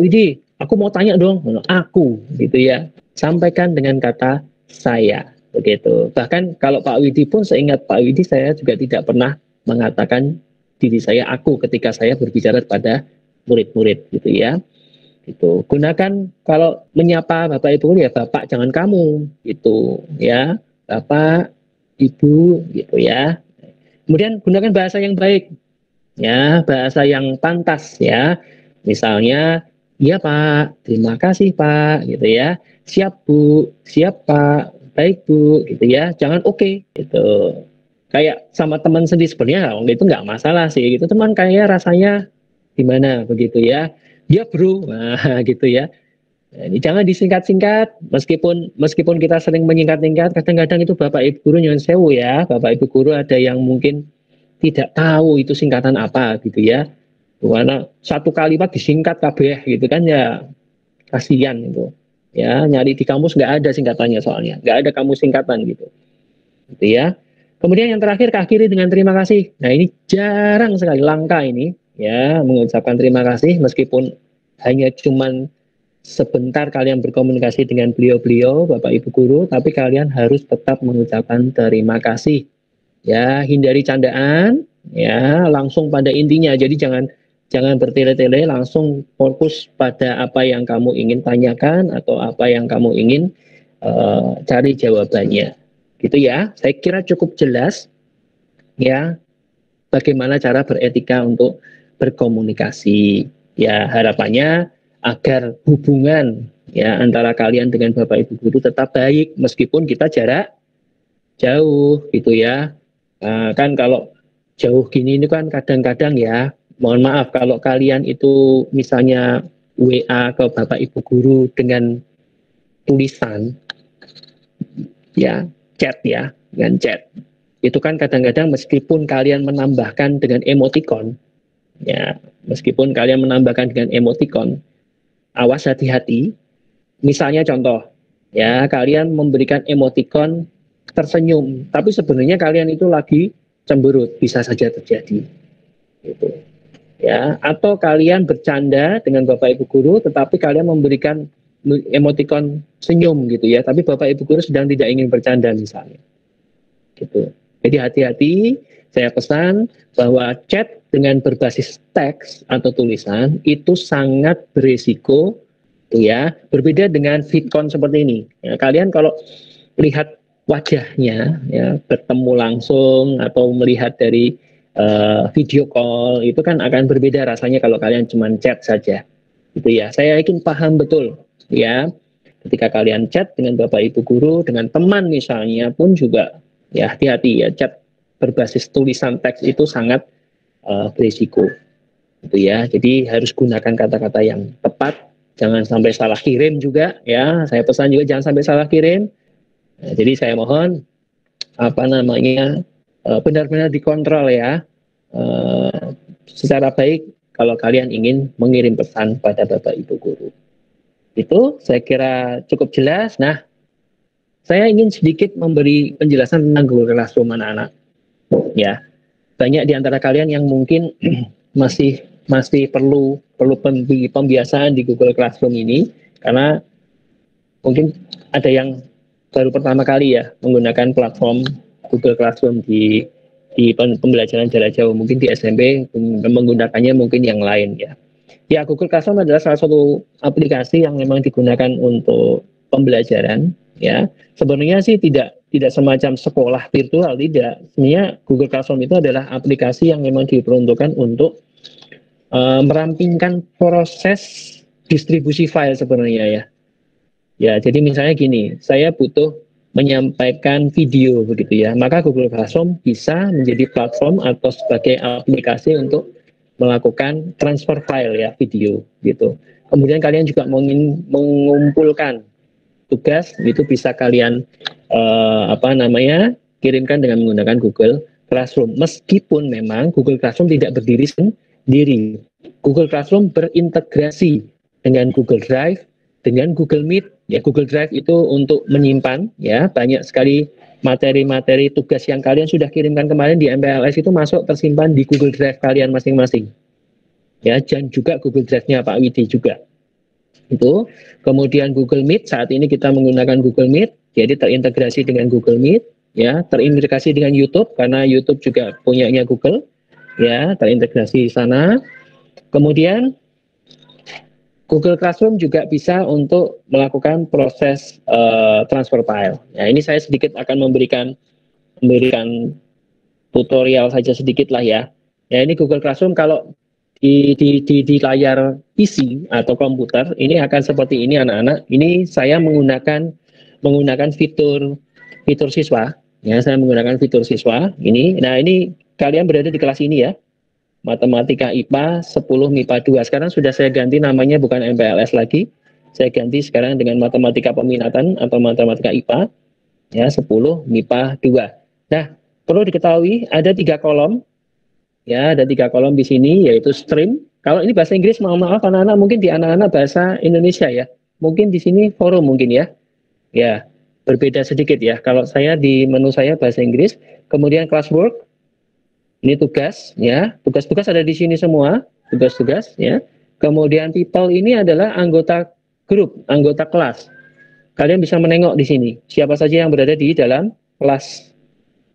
Widi, aku mau tanya dong, aku, gitu ya. Sampaikan dengan kata saya, begitu. Bahkan kalau Pak Widi pun, seingat Pak Widi, saya juga tidak pernah mengatakan diri saya aku ketika saya berbicara pada murid-murid, gitu ya. Gitu. Gunakan kalau menyapa Bapak Ibu ya Bapak, jangan kamu, gitu ya. Bapak, Ibu, gitu ya. Kemudian gunakan bahasa yang baik, ya, bahasa yang pantas ya. Misalnya, iya Pak, terima kasih Pak, gitu ya. Siap Bu, siap Pak, baik Bu, gitu ya. Jangan oke, gitu. Kayak sama teman sendiri sebenarnya itu nggak masalah sih, gitu. Teman kayak rasanya gimana, begitu ya. Dia bro, nah, gitu ya. Nah, ini jangan disingkat-singkat, meskipun kita sering menyingkat-singkat, kadang-kadang itu Bapak Ibu Guru nyuwun sewu ya. Bapak Ibu Guru ada yang mungkin tidak tahu itu singkatan apa, gitu ya. Karena satu kalimat disingkat kabeh, gitu kan ya, kasihan itu. Ya, nyari di kamus nggak ada singkatannya soalnya, nggak ada kamus singkatan gitu ya. Kemudian yang terakhir, akhiri dengan terima kasih. Nah ini jarang sekali, langka ini ya, mengucapkan terima kasih meskipun hanya cuman sebentar kalian berkomunikasi dengan beliau-beliau Bapak Ibu Guru, tapi kalian harus tetap mengucapkan terima kasih ya. Hindari candaan ya, langsung pada intinya. Jadi jangan bertele-tele, langsung fokus pada apa yang kamu ingin tanyakan atau apa yang kamu ingin cari jawabannya, gitu ya. Saya kira cukup jelas ya bagaimana cara beretika untuk berkomunikasi ya. Harapannya agar hubungan ya antara kalian dengan Bapak Ibu Guru tetap baik meskipun kita jarak jauh, gitu ya. Kan kalau jauh gini ini kan kadang-kadang ya, mohon maaf kalau kalian itu misalnya WA ke Bapak Ibu Guru dengan tulisan ya, chat ya, dengan chat. Itu kan kadang-kadang meskipun kalian menambahkan dengan emoticon ya, meskipun kalian menambahkan dengan emoticon, awas hati-hati. Misalnya contoh ya, kalian memberikan emoticon tersenyum, tapi sebenarnya kalian itu lagi cemberut, bisa saja terjadi gitu ya. Atau kalian bercanda dengan Bapak Ibu Guru tetapi kalian memberikan emoticon senyum gitu ya, tapi Bapak Ibu Guru sedang tidak ingin bercanda misalnya gitu. Jadi hati-hati, saya pesan bahwa chat dengan berbasis teks atau tulisan itu sangat berisiko ya, berbeda dengan vidcon seperti ini ya. Kalian kalau lihat wajahnya ya, bertemu langsung atau melihat dari video call, itu kan akan berbeda rasanya kalau kalian cuma chat saja gitu ya. Saya yakin paham betul ya, ketika kalian chat dengan Bapak Ibu Guru, dengan teman misalnya pun juga ya, hati-hati ya, chat berbasis tulisan teks itu sangat berisiko. Gitu ya. Jadi harus gunakan kata-kata yang tepat, jangan sampai salah kirim juga ya. Saya pesan juga jangan sampai salah kirim. Nah, jadi saya mohon benar-benar dikontrol ya secara baik kalau kalian ingin mengirim pesan pada Bapak Ibu guru. Itu saya kira cukup jelas. Nah, saya ingin sedikit memberi penjelasan tentang Google Classroom anak-anak. Ya, banyak di antara kalian yang mungkin masih perlu pembiasaan di Google Classroom ini karena mungkin ada yang baru pertama kali ya menggunakan platform Google Classroom di pembelajaran jarak jauh, mungkin di SMP menggunakannya mungkin yang lain ya. Ya, Google Classroom adalah salah satu aplikasi yang memang digunakan untuk pembelajaran ya. Sebenarnya sih tidak semacam sekolah virtual, tidak. Sebenarnya Google Classroom itu adalah aplikasi yang memang diperuntukkan untuk merampingkan proses distribusi file sebenarnya ya. Ya, jadi misalnya gini, saya butuh menyampaikan video begitu ya, maka Google Classroom bisa menjadi platform atau sebagai aplikasi untuk melakukan transfer file ya, video gitu. Kemudian kalian juga mengumpulkan tugas, itu bisa kalian kirimkan dengan menggunakan Google Classroom. Meskipun memang Google Classroom tidak berdiri sendiri. Google Classroom berintegrasi dengan Google Drive, dengan Google Meet. Ya, Google Drive itu untuk menyimpan ya banyak sekali materi-materi tugas yang kalian sudah kirimkan kemarin di MPLS itu masuk tersimpan di Google Drive kalian masing-masing. Ya, dan juga Google Drive-nya Pak Widi juga. Itu. Kemudian Google Meet, saat ini kita menggunakan Google Meet, jadi terintegrasi dengan Google Meet, ya, terintegrasi dengan YouTube karena YouTube juga punyanya Google, ya, terintegrasi di sana. Kemudian Google Classroom juga bisa untuk melakukan proses transfer file. Nah, ini saya sedikit akan memberikan tutorial saja sedikit lah ya. Ya, ini Google Classroom kalau di layar PC atau komputer ini akan seperti ini anak-anak. Ini saya menggunakan fitur siswa. Ya, saya menggunakan fitur siswa ini. Nah, ini kalian berada di kelas ini ya. Matematika IPA 10 MIPA 2. Sekarang sudah saya ganti namanya, bukan MPLS lagi. Saya ganti sekarang dengan matematika peminatan atau matematika IPA ya 10 MIPA 2. Nah, perlu diketahui ada 3 kolom. Ya, ada 3 kolom di sini yaitu stream. Kalau ini bahasa Inggris, mohon maaf anak-anak, mungkin di anak-anak bahasa Indonesia ya. Mungkin di sini forum mungkin ya. Ya, berbeda sedikit ya. Kalau saya di menu saya bahasa Inggris, kemudian classwork. Ini tugas ya, tugas-tugas ada di sini semua, tugas-tugas ya. Kemudian people ini adalah anggota grup, anggota kelas. Kalian bisa menengok di sini siapa saja yang berada di dalam kelas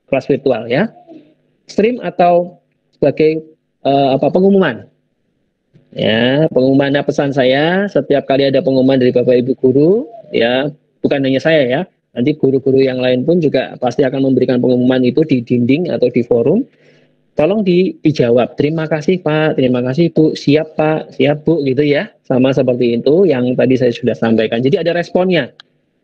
virtual ya. Stream atau sebagai pengumuman. Ya, pengumuman pesan saya setiap kali ada pengumuman dari Bapak Ibu guru ya, bukan hanya saya ya. Nanti guru-guru yang lain pun juga pasti akan memberikan pengumuman itu di dinding atau di forum. Tolong dijawab, terima kasih Pak, terima kasih Bu, siap Pak, siap Bu, gitu ya. Sama seperti itu yang tadi saya sudah sampaikan. Jadi ada responnya.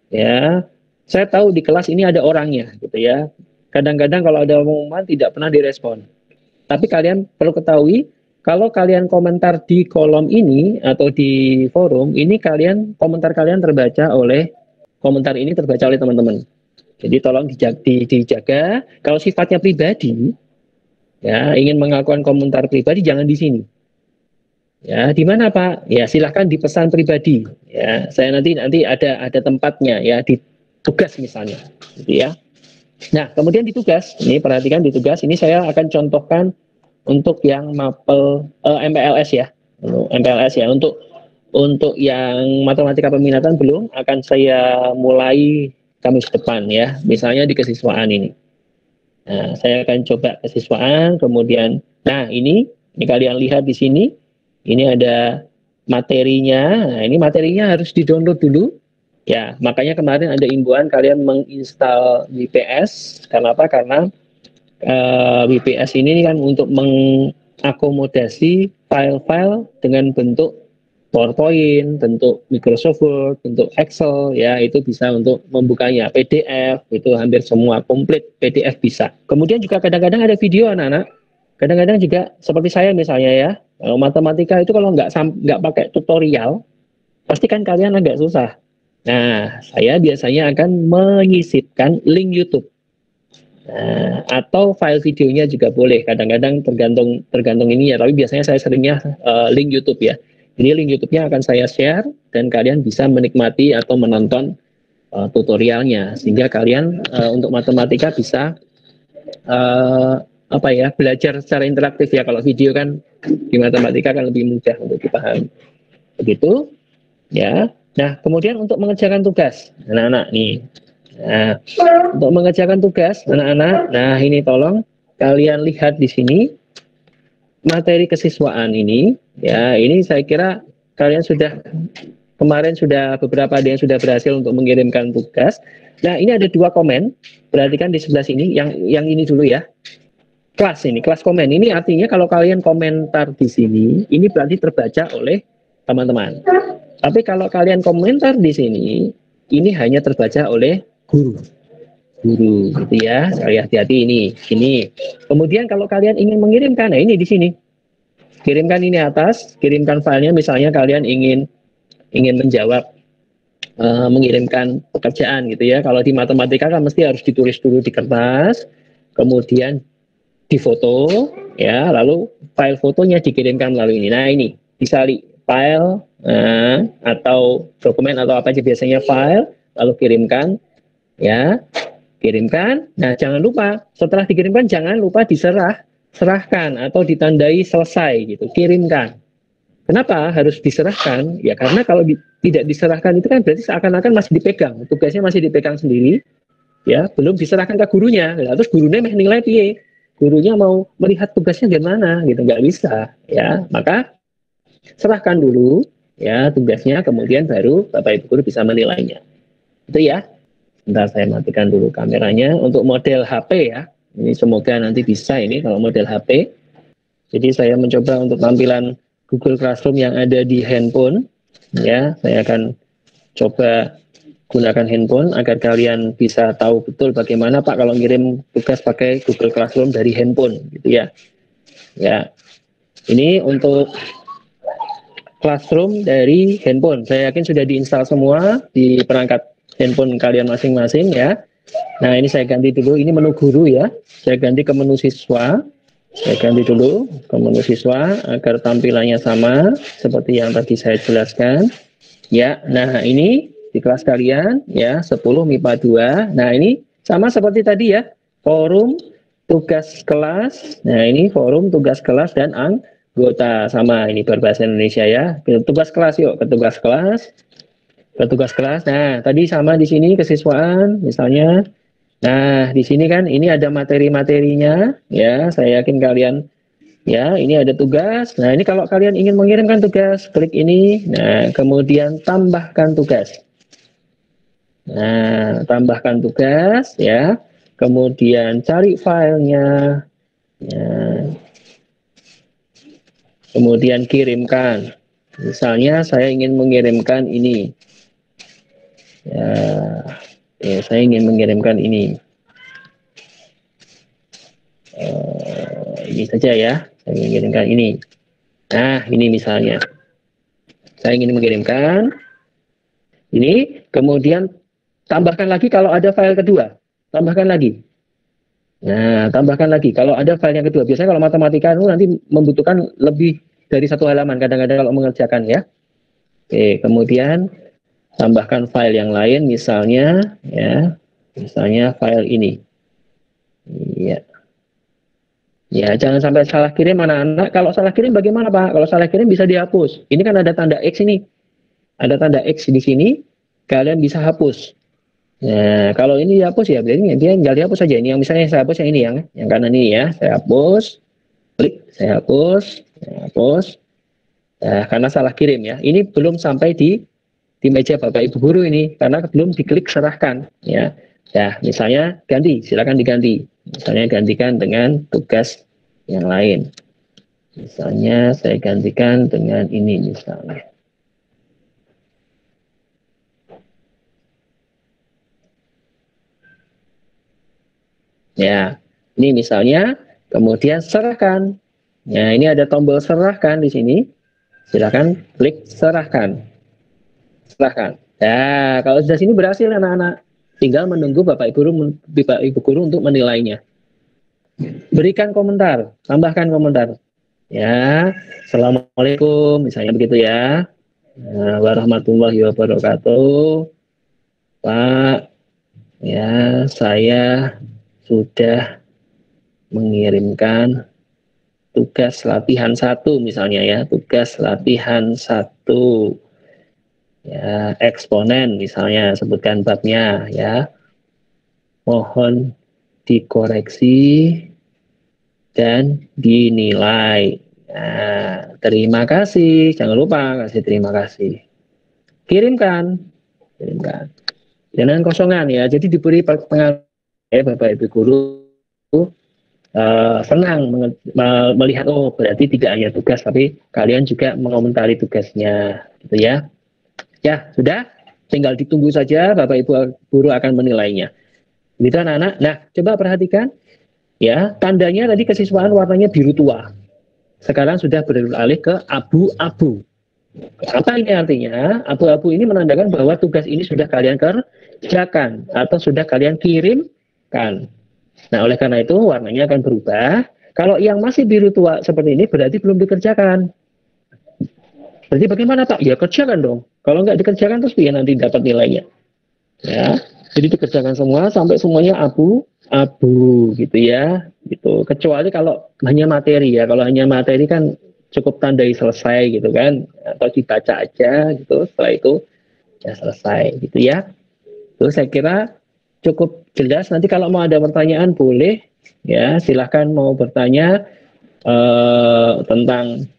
Ya, saya tahu di kelas ini ada orangnya, gitu ya. Kadang-kadang kalau ada pengumuman tidak pernah direspon. Tapi kalian perlu ketahui, kalau kalian komentar di kolom ini atau di forum, ini komentar kalian terbaca oleh teman-teman. Jadi tolong dijaga. Kalau sifatnya pribadi, ya, ingin mengakukan komentar pribadi jangan di sini. Ya, di mana Pak? Ya, silahkan di pesan pribadi. Ya, saya nanti ada tempatnya ya di tugas misalnya, gitu ya. Nah, kemudian di tugas, ini perhatikan di tugas ini saya akan contohkan untuk yang MPLS ya. MPLS ya, untuk yang matematika peminatan belum akan saya mulai Kamis depan ya. Misalnya di kesiswaan ini. Nah, saya akan coba kesiswaan, kemudian, nah ini kalian lihat di sini, ini ada materinya. Nah, ini materinya harus di-download dulu. Ya, makanya kemarin ada imbauan kalian menginstal WPS. Karena apa? Karena WPS ini kan untuk mengakomodasi file-file dengan bentuk PowerPoint, bentuk Microsoft Word, bentuk Excel, ya itu bisa untuk membukanya. PDF itu hampir semua komplit PDF bisa. Kemudian juga kadang-kadang ada video anak-anak. Kadang-kadang juga seperti saya misalnya ya, kalau matematika itu kalau nggak pakai tutorial, pasti kan kalian agak susah. Nah, saya biasanya akan menyisipkan link YouTube. Nah, atau file videonya juga boleh. Kadang-kadang tergantung ini ya, tapi biasanya saya seringnya link YouTube ya. Jadi link YouTube-nya akan saya share dan kalian bisa menikmati atau menonton tutorialnya sehingga kalian untuk matematika bisa belajar secara interaktif ya. Kalau video kan di matematika kan lebih mudah untuk dipahami. Begitu ya. Nah, kemudian untuk mengerjakan tugas anak-anak nih. Nah, untuk mengerjakan tugas anak-anak, nah ini tolong kalian lihat di sini materi kesiswaan ini. Ya, ini saya kira kalian kemarin sudah beberapa ada yang sudah berhasil untuk mengirimkan tugas. Nah, ini ada 2 komen. Perhatikan di sebelah sini, yang ini dulu ya. Kelas komen. Ini artinya kalau kalian komentar di sini, ini berarti terbaca oleh teman-teman. Tapi kalau kalian komentar di sini, ini hanya terbaca oleh guru gitu ya. Sekali hati-hati ini. Kemudian kalau kalian ingin mengirimkan, nah ini di sini. Kirimkan ini atas, kirimkan filenya misalnya kalian ingin menjawab mengirimkan pekerjaan gitu ya. Kalau di matematika kan mesti harus ditulis dulu di kertas, kemudian difoto ya, lalu file fotonya dikirimkan melalui ini. Nah, ini bisa file atau dokumen atau apa aja biasanya file, lalu kirimkan ya. Kirimkan. Nah, jangan lupa setelah dikirimkan jangan lupa serahkan atau ditandai selesai gitu. Kirimkan. Kenapa harus diserahkan? Ya karena kalau tidak diserahkan itu kan berarti seakan-akan masih dipegang, tugasnya masih dipegang sendiri, ya belum diserahkan ke gurunya. Nah, terus gurunya nilai piye? Gurunya mau melihat tugasnya gimana? Gitu nggak bisa, ya. Maka serahkan dulu, ya tugasnya, kemudian baru Bapak Ibu guru bisa menilainya. Itu ya. Bentar saya matikan dulu kameranya untuk model HP ya. Ini semoga nanti bisa ini kalau model HP. Jadi saya mencoba untuk tampilan Google Classroom yang ada di handphone. Ya, saya akan coba gunakan handphone agar kalian bisa tahu betul bagaimana Pak kalau ngirim tugas pakai Google Classroom dari handphone, gitu ya. Ya, ini untuk Classroom dari handphone. Saya yakin sudah diinstal semua di perangkat handphone kalian masing-masing ya. Nah, ini saya ganti dulu, ini menu guru ya. Saya ganti ke menu siswa. Saya ganti dulu ke menu siswa agar tampilannya sama seperti yang tadi saya jelaskan. Ya, nah ini di kelas kalian ya 10 MIPA 2. Nah, ini sama seperti tadi ya. Forum tugas kelas. Nah, ini forum tugas kelas dan anggota sama ini berbahasa Indonesia ya. Tugas kelas yuk, ke tugas kelas. Petugas kelas. Nah, tadi sama di sini kesiswaan misalnya. Nah, di sini kan ini ada materi-materinya ya. Saya yakin kalian ya, ini ada tugas. Nah, ini kalau kalian ingin mengirimkan tugas, klik ini. Nah, kemudian tambahkan tugas. Nah, tambahkan tugas ya. Kemudian cari filenya. Ya. Kemudian kirimkan. Misalnya saya ingin mengirimkan ini. Ya, saya ingin mengirimkan ini. Ini saja ya, saya ingin mengirimkan ini. Nah, ini misalnya. Saya ingin mengirimkan ini, kemudian tambahkan lagi kalau ada file kedua. Tambahkan lagi. Nah, tambahkan lagi kalau ada file yang kedua. Biasanya kalau matematika itu nanti membutuhkan lebih dari 1 halaman kadang-kadang kalau mengerjakan ya. Oke, kemudian tambahkan file yang lain misalnya ya, misalnya file ini. Iya. Ya, jangan sampai salah kirim anak-anak. Kalau salah kirim bagaimana, Pak? Kalau salah kirim bisa dihapus. Ini kan ada tanda X ini. Ada tanda X di sini, kalian bisa hapus. Nah, kalau ini dihapus ya berarti dia tinggal dihapus saja. Ini yang misalnya saya hapus yang ini yang kanan ini ya. Saya hapus. Klik, saya hapus, saya hapus. Nah, karena salah kirim ya. Ini belum sampai di meja Bapak Ibu guru ini karena belum diklik serahkan ya. Ya, misalnya ganti, silakan diganti. Misalnya gantikan dengan tugas yang lain. Misalnya saya gantikan dengan ini misalnya. Ya, ini misalnya, kemudian serahkan. Ya, ini ada tombol serahkan di sini. Silakan klik serahkan. Serahkan. Ya, kalau sudah sini berhasil anak-anak, tinggal menunggu Bapak Ibu guru untuk menilainya. Berikan komentar, tambahkan komentar. Ya, Assalamualaikum, misalnya begitu ya. Warahmatullahi wabarakatuh. Pak, ya saya sudah mengirimkan tugas latihan 1 misalnya ya, tugas latihan 1 ya, eksponen misalnya, sebutkan babnya ya, mohon dikoreksi dan dinilai. Nah, terima kasih, jangan lupa kasih terima kasih, kirimkan. Jangan kosongan ya, jadi diberi pengalaman Bapak Ibu guru senang melihat, oh berarti tidak hanya tugas tapi kalian juga mengomentari tugasnya gitu ya. Ya sudah, tinggal ditunggu saja, Bapak Ibu guru akan menilainya. Gitu anak-anak. Nah coba perhatikan ya, tandanya tadi kesiswaan warnanya biru tua, sekarang sudah beralih ke abu-abu. Apa ini artinya? Abu-abu ini menandakan bahwa tugas ini sudah kalian kerjakan atau sudah kalian kirimkan. Nah, oleh karena itu warnanya akan berubah. Kalau yang masih biru tua seperti ini berarti belum dikerjakan. Berarti bagaimana Pak? Ya kerjakan dong. Kalau nggak dikerjakan terus biar nanti dapat nilainya. Ya, jadi dikerjakan semua sampai semuanya abu-abu gitu ya. Gitu. Kecuali kalau hanya materi ya. Kalau hanya materi kan cukup tandai selesai gitu kan, atau dibaca aja gitu, setelah itu ya selesai gitu ya. Terus saya kira cukup jelas. Nanti kalau mau ada pertanyaan boleh ya, silahkan mau bertanya tentang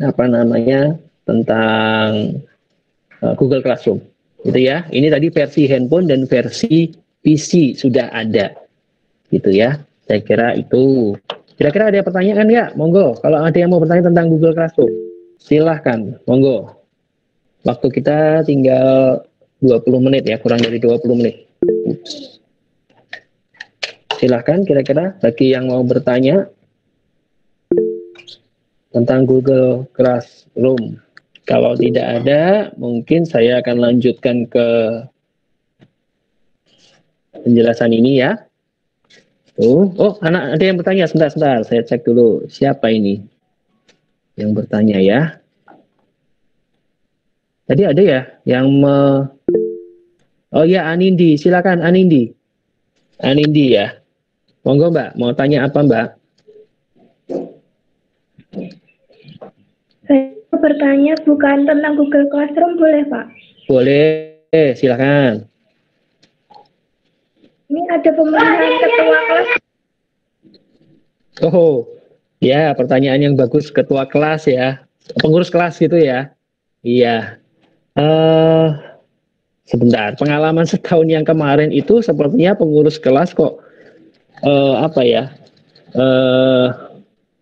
apa namanya, tentang Google Classroom gitu ya. Ini tadi versi handphone dan versi PC sudah ada gitu ya. Saya kira itu. Kira-kira ada pertanyaan nggak? Monggo. Kalau ada yang mau bertanya tentang Google Classroom, silahkan. Monggo. Waktu kita tinggal 20 menit ya, kurang dari 20 menit. Silahkan kira-kira bagi yang mau bertanya tentang Google Classroom. Kalau tidak ada, mungkin saya akan lanjutkan ke penjelasan ini ya. Oh, anak ada yang bertanya, sebentar, saya cek dulu siapa ini yang bertanya ya. Tadi ada ya yang oh ya, Anindi, silakan Anindi ya. Monggo Mbak, mau tanya apa Mbak? Saya bertanya bukan tentang Google Classroom, boleh Pak? Boleh, silakan. Ini ada pemilihan ketua kelas. Oh, ya pertanyaan yang bagus, ketua kelas ya, pengurus kelas gitu ya. Iya. Sebentar, pengalaman setahun yang kemarin itu sepertinya pengurus kelas kok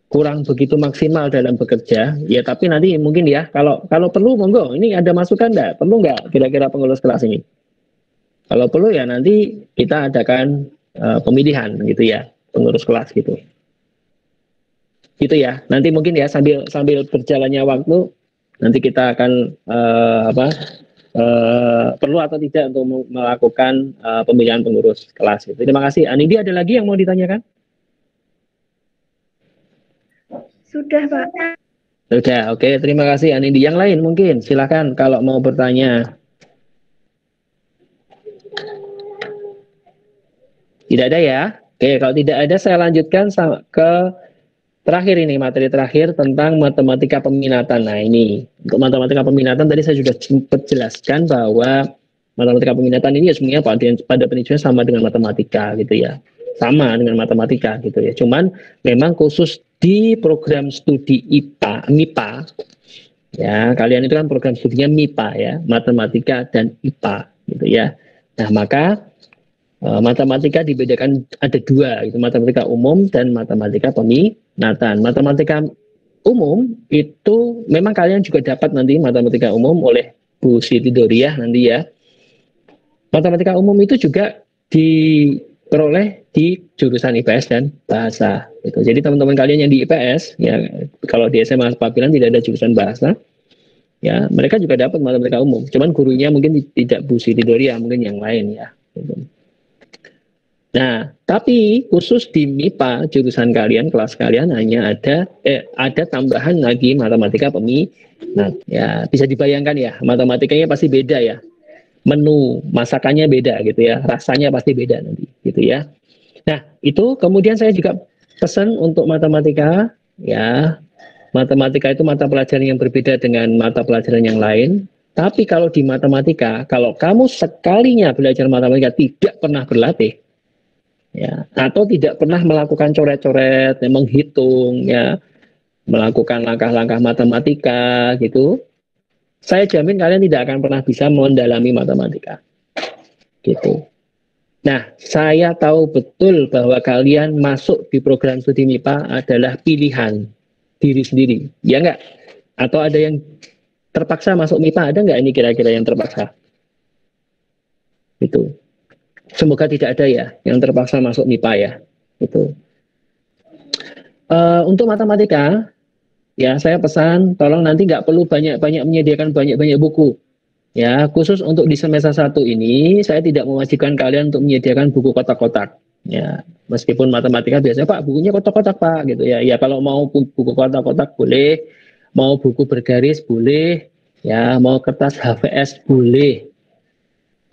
kurang begitu maksimal dalam bekerja. Ya tapi nanti mungkin ya, kalau perlu monggo. Ini ada masukan enggak? Perlu enggak kira-kira pengurus kelas ini? Kalau perlu ya nanti kita adakan pemilihan gitu ya, pengurus kelas gitu. Gitu ya. Nanti mungkin ya sambil berjalannya waktu nanti kita akan perlu atau tidak untuk melakukan pemilihan pengurus kelas. Gitu. Terima kasih. Anindi, ada lagi yang mau ditanyakan? Sudah Pak. Sudah, oke. Terima kasih Anindi. Yang lain mungkin silakan kalau mau bertanya. Tidak ada ya? Oke, kalau tidak ada saya lanjutkan ke terakhir ini, materi terakhir tentang matematika peminatan. Nah ini, untuk matematika peminatan tadi saya sudah sempat jelaskan bahwa matematika peminatan ini ya sebenarnya pada prinsipnya sama dengan matematika gitu ya. Sama dengan matematika gitu ya. Cuman memang khusus di program studi MIPA, ya kalian itu kan program studinya MIPA ya, matematika dan IPA gitu ya. Nah maka matematika dibedakan ada dua, itu matematika umum dan matematika peminatan. Matematika umum itu memang kalian juga dapat nanti matematika umum oleh Bu Siti Doriah nanti ya. Matematika umum itu juga diperoleh di jurusan IPS dan bahasa. Gitu. Jadi teman-teman kalian yang di IPS, ya kalau di SMA Papilan tidak ada jurusan bahasa, ya mereka juga dapat matematika umum. Cuman gurunya mungkin tidak Bu Siti Doria, mungkin yang lain ya. Gitu. Nah, tapi khusus di MIPA jurusan kalian, kelas kalian hanya ada tambahan lagi matematika peminat. Ya, bisa dibayangkan ya, matematikanya pasti beda ya. Menu masakannya beda gitu ya, rasanya pasti beda nanti gitu ya. Nah, itu kemudian saya juga pesan untuk matematika ya. Matematika itu mata pelajaran yang berbeda dengan mata pelajaran yang lain. Tapi kalau di matematika, kalau kamu sekalinya belajar matematika tidak pernah berlatih, ya, atau tidak pernah melakukan coret-coret, menghitung, ya, melakukan langkah-langkah matematika, gitu, saya jamin kalian tidak akan pernah bisa mendalami matematika, gitu. Nah, saya tahu betul bahwa kalian masuk di program studi MIPA adalah pilihan diri sendiri, ya enggak? Atau ada yang terpaksa masuk MIPA, ada enggak ini kira-kira yang terpaksa? Itu. Semoga tidak ada ya yang terpaksa masuk MIPA ya. Itu. Untuk matematika, ya saya pesan tolong nanti nggak perlu banyak-banyak menyediakan banyak-banyak buku. Ya, khusus untuk di semester 1 ini saya tidak mewajibkan kalian untuk menyediakan buku kotak-kotak. Ya, meskipun matematika biasanya Pak bukunya kotak-kotak Pak gitu ya. Ya kalau mau buku kotak-kotak boleh, mau buku bergaris boleh, ya mau kertas HVS boleh.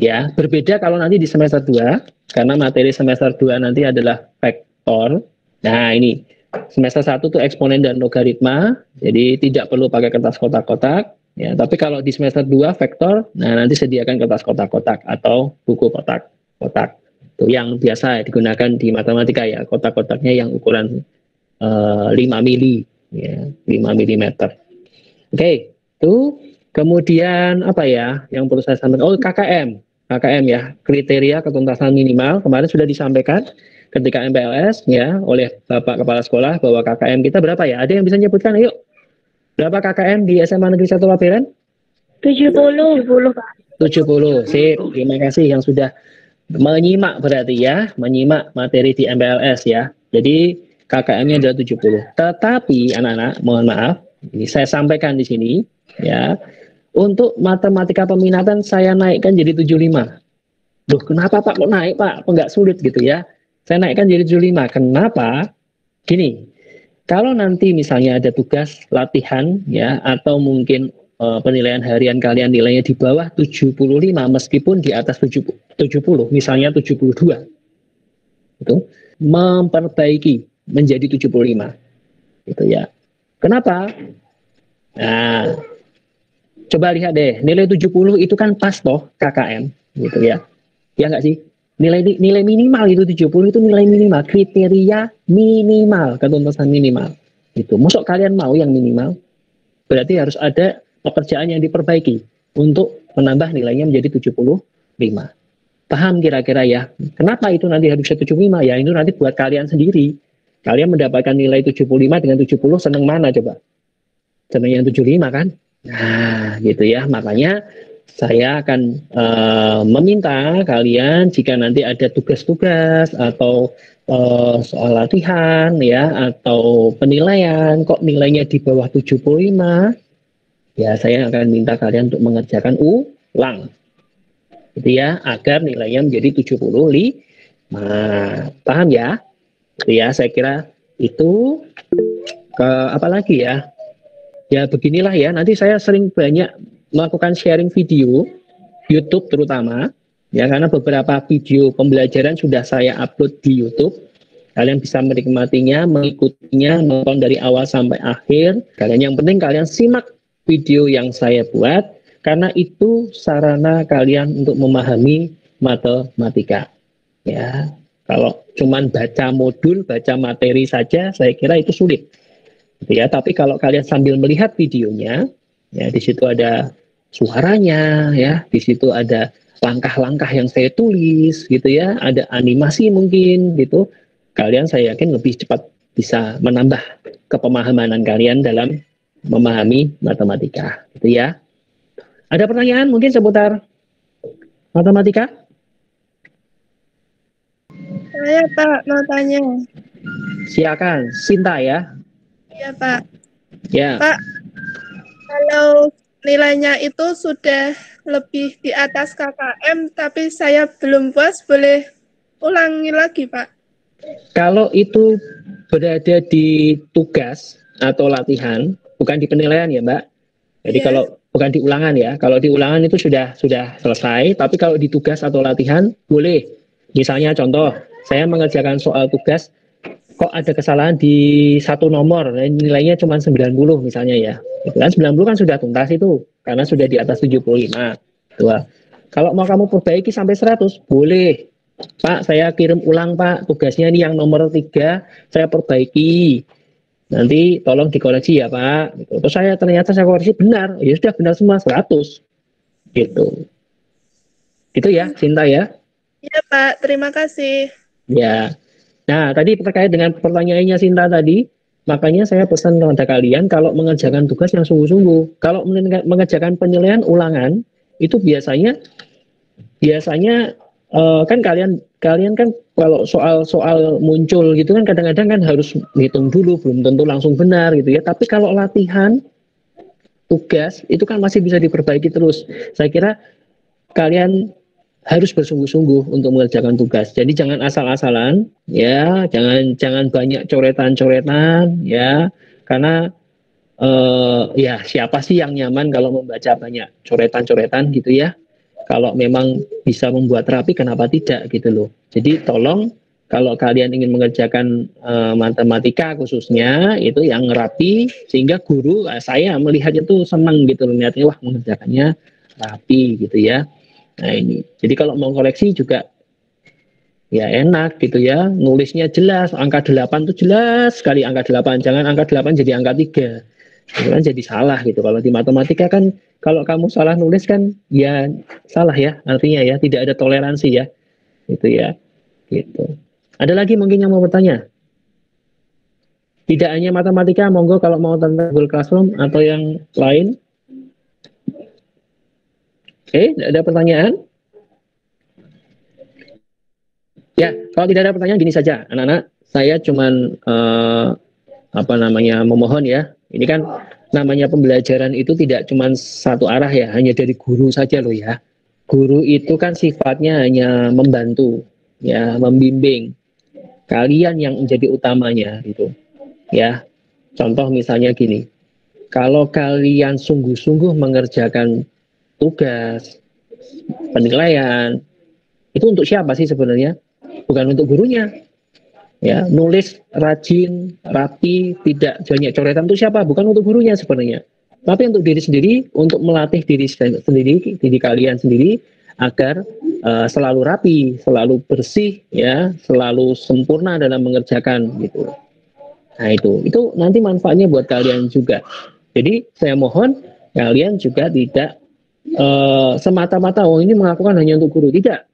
Ya, berbeda kalau nanti di semester 2, karena materi semester 2 nanti adalah vektor. Nah, ini semester 1 itu eksponen dan logaritma, jadi tidak perlu pakai kertas kotak-kotak. Ya, tapi kalau di semester 2 vektor, nah nanti sediakan kertas kotak-kotak atau buku kotak-kotak. Itu yang biasa digunakan di matematika ya, kotak-kotaknya yang ukuran 5 mili, ya, 5 mm. Oke, itu kemudian apa ya yang perlu saya sampaikan? Oh, KKM ya, kriteria ketuntasan minimal kemarin sudah disampaikan ketika MPLS ya oleh Bapak Kepala Sekolah bahwa KKM kita berapa ya? Ada yang bisa nyebutkan? Ayo. Berapa KKM di SMA Negeri 1 Pabelan? 70 Pak. 70. Sip. Terima kasih yang sudah menyimak berarti ya, menyimak materi di MPLS ya. Jadi KKM-nya adalah 70. Tetapi anak-anak, mohon maaf, ini saya sampaikan di sini ya. Untuk matematika peminatan saya naikkan jadi 75. Loh, kenapa Pak kok naik Pak? Kok nggak sulit gitu ya? Saya naikkan jadi 75. Kenapa? Gini, kalau nanti misalnya ada tugas latihan ya atau mungkin penilaian harian kalian nilainya di bawah 75 meskipun di atas 70, misalnya 72. Itu memperbaiki menjadi 75. Gitu ya. Kenapa? Nah, coba lihat deh, nilai 70 itu kan pas toh KKM, gitu ya. Ya nggak sih? Nilai minimal itu 70 itu nilai minimal, kriteria minimal, ketuntasan minimal. Itu. Masuk kalian mau yang minimal? Berarti harus ada pekerjaan yang diperbaiki untuk menambah nilainya menjadi 75. Paham kira-kira ya? Kenapa itu nanti harus 75? Ya itu nanti buat kalian sendiri. Kalian mendapatkan nilai 75 dengan 70 seneng mana coba? Seneng yang 75 kan? Nah, gitu ya. Makanya saya akan meminta kalian jika nanti ada tugas-tugas atau soal latihan ya atau penilaian kok nilainya di bawah 75, ya saya akan minta kalian untuk mengerjakan ulang. Gitu ya, agar nilainya menjadi 75. Paham ya? Gitu ya, saya kira itu apa lagi ya? Ya beginilah ya, nanti saya sering banyak melakukan sharing video, YouTube terutama, ya karena beberapa video pembelajaran sudah saya upload di YouTube. Kalian bisa menikmatinya, mengikutinya, nonton dari awal sampai akhir. Kalian yang penting kalian simak video yang saya buat, karena itu sarana kalian untuk memahami matematika. Ya, kalau cuman baca modul, baca materi saja, saya kira itu sulit. Ya, tapi kalau kalian sambil melihat videonya, ya di situ ada suaranya, ya di situ ada langkah-langkah yang saya tulis, gitu ya, ada animasi mungkin, gitu. Kalian saya yakin lebih cepat bisa menambah kepemahaman kalian dalam memahami matematika, gitu ya. Ada pertanyaan mungkin seputar matematika? Saya Pak mau tanya. Silakan, Sinta ya. Iya Pak. Ya. Pak, kalau nilainya itu sudah lebih di atas KKM, tapi saya belum puas, boleh ulangi lagi Pak? Kalau itu berada di tugas atau latihan, bukan di penilaian ya Mbak. Jadi Iya. kalau bukan di ulangan ya, kalau di ulangan itu sudah selesai, tapi kalau di tugas atau latihan boleh. Misalnya contoh, saya mengerjakan soal tugas, kok ada kesalahan di satu nomor, nilainya cuma 90 misalnya ya. Itu kan 90 kan sudah tuntas itu, karena sudah di atas 75. Dua. Kalau mau kamu perbaiki sampai 100, boleh. Pak, saya kirim ulang Pak, tugasnya ini yang nomor 3, saya perbaiki. Nanti tolong dikoreksi ya Pak. Gitu. Terus ternyata saya koreksi benar, ya sudah benar semua 100. Gitu. Gitu ya, Sinta ya. Iya Pak, terima kasih. Ya. Nah, tadi terkait dengan pertanyaannya Sinta tadi, makanya saya pesan kepada kalian kalau mengerjakan tugas yang sungguh-sungguh. Kalau mengerjakan penilaian ulangan, itu biasanya kan kalian kan kalau soal muncul gitu kan kadang-kadang kan harus hitung dulu, belum tentu langsung benar gitu ya. Tapi kalau latihan tugas itu kan masih bisa diperbaiki terus. Saya kira kalian harus bersungguh-sungguh untuk mengerjakan tugas. Jadi jangan asal-asalan ya, jangan banyak coretan-coretan ya, karena ya siapa sih yang nyaman kalau membaca banyak coretan-coretan gitu ya. Kalau memang bisa membuat rapi, kenapa tidak gitu loh. Jadi tolong kalau kalian ingin mengerjakan matematika khususnya itu yang rapi, sehingga guru saya melihatnya tuh senang gitu loh, melihatnya wah mengerjakannya rapi gitu ya. Nah ini, jadi kalau mau koreksi juga ya enak gitu ya, nulisnya jelas, angka 8 tuh jelas sekali angka 8, jangan angka 8 jadi angka 3. Itu kan jadi salah gitu. Kalau di matematika kan kalau kamu salah nulis kan ya salah ya, artinya ya tidak ada toleransi ya. Gitu ya. Gitu. Ada lagi mungkin yang mau bertanya? Tidak hanya matematika, monggo kalau mau tentang Google Classroom atau yang lain. Oke, ada pertanyaan? Ya, kalau tidak ada pertanyaan gini saja, anak-anak, saya cuman memohon ya. Ini kan namanya pembelajaran itu tidak cuma satu arah ya, hanya dari guru saja loh ya. Guru itu kan sifatnya hanya membantu, ya, membimbing. Kalian yang menjadi utamanya gitu. Ya. Contoh misalnya gini. Kalau kalian sungguh-sungguh mengerjakan tugas, penilaian, itu untuk siapa sih sebenarnya? Bukan untuk gurunya. Ya, nulis rajin, rapi, tidak banyak coretan itu siapa? Bukan untuk gurunya sebenarnya. Tapi untuk diri sendiri, untuk melatih diri sendiri, diri kalian sendiri agar selalu rapi, selalu bersih, ya, selalu sempurna dalam mengerjakan gitu. Nah itu nanti manfaatnya buat kalian juga. Jadi saya mohon kalian juga tidak semata-mata ini melakukan hanya untuk guru, tidak.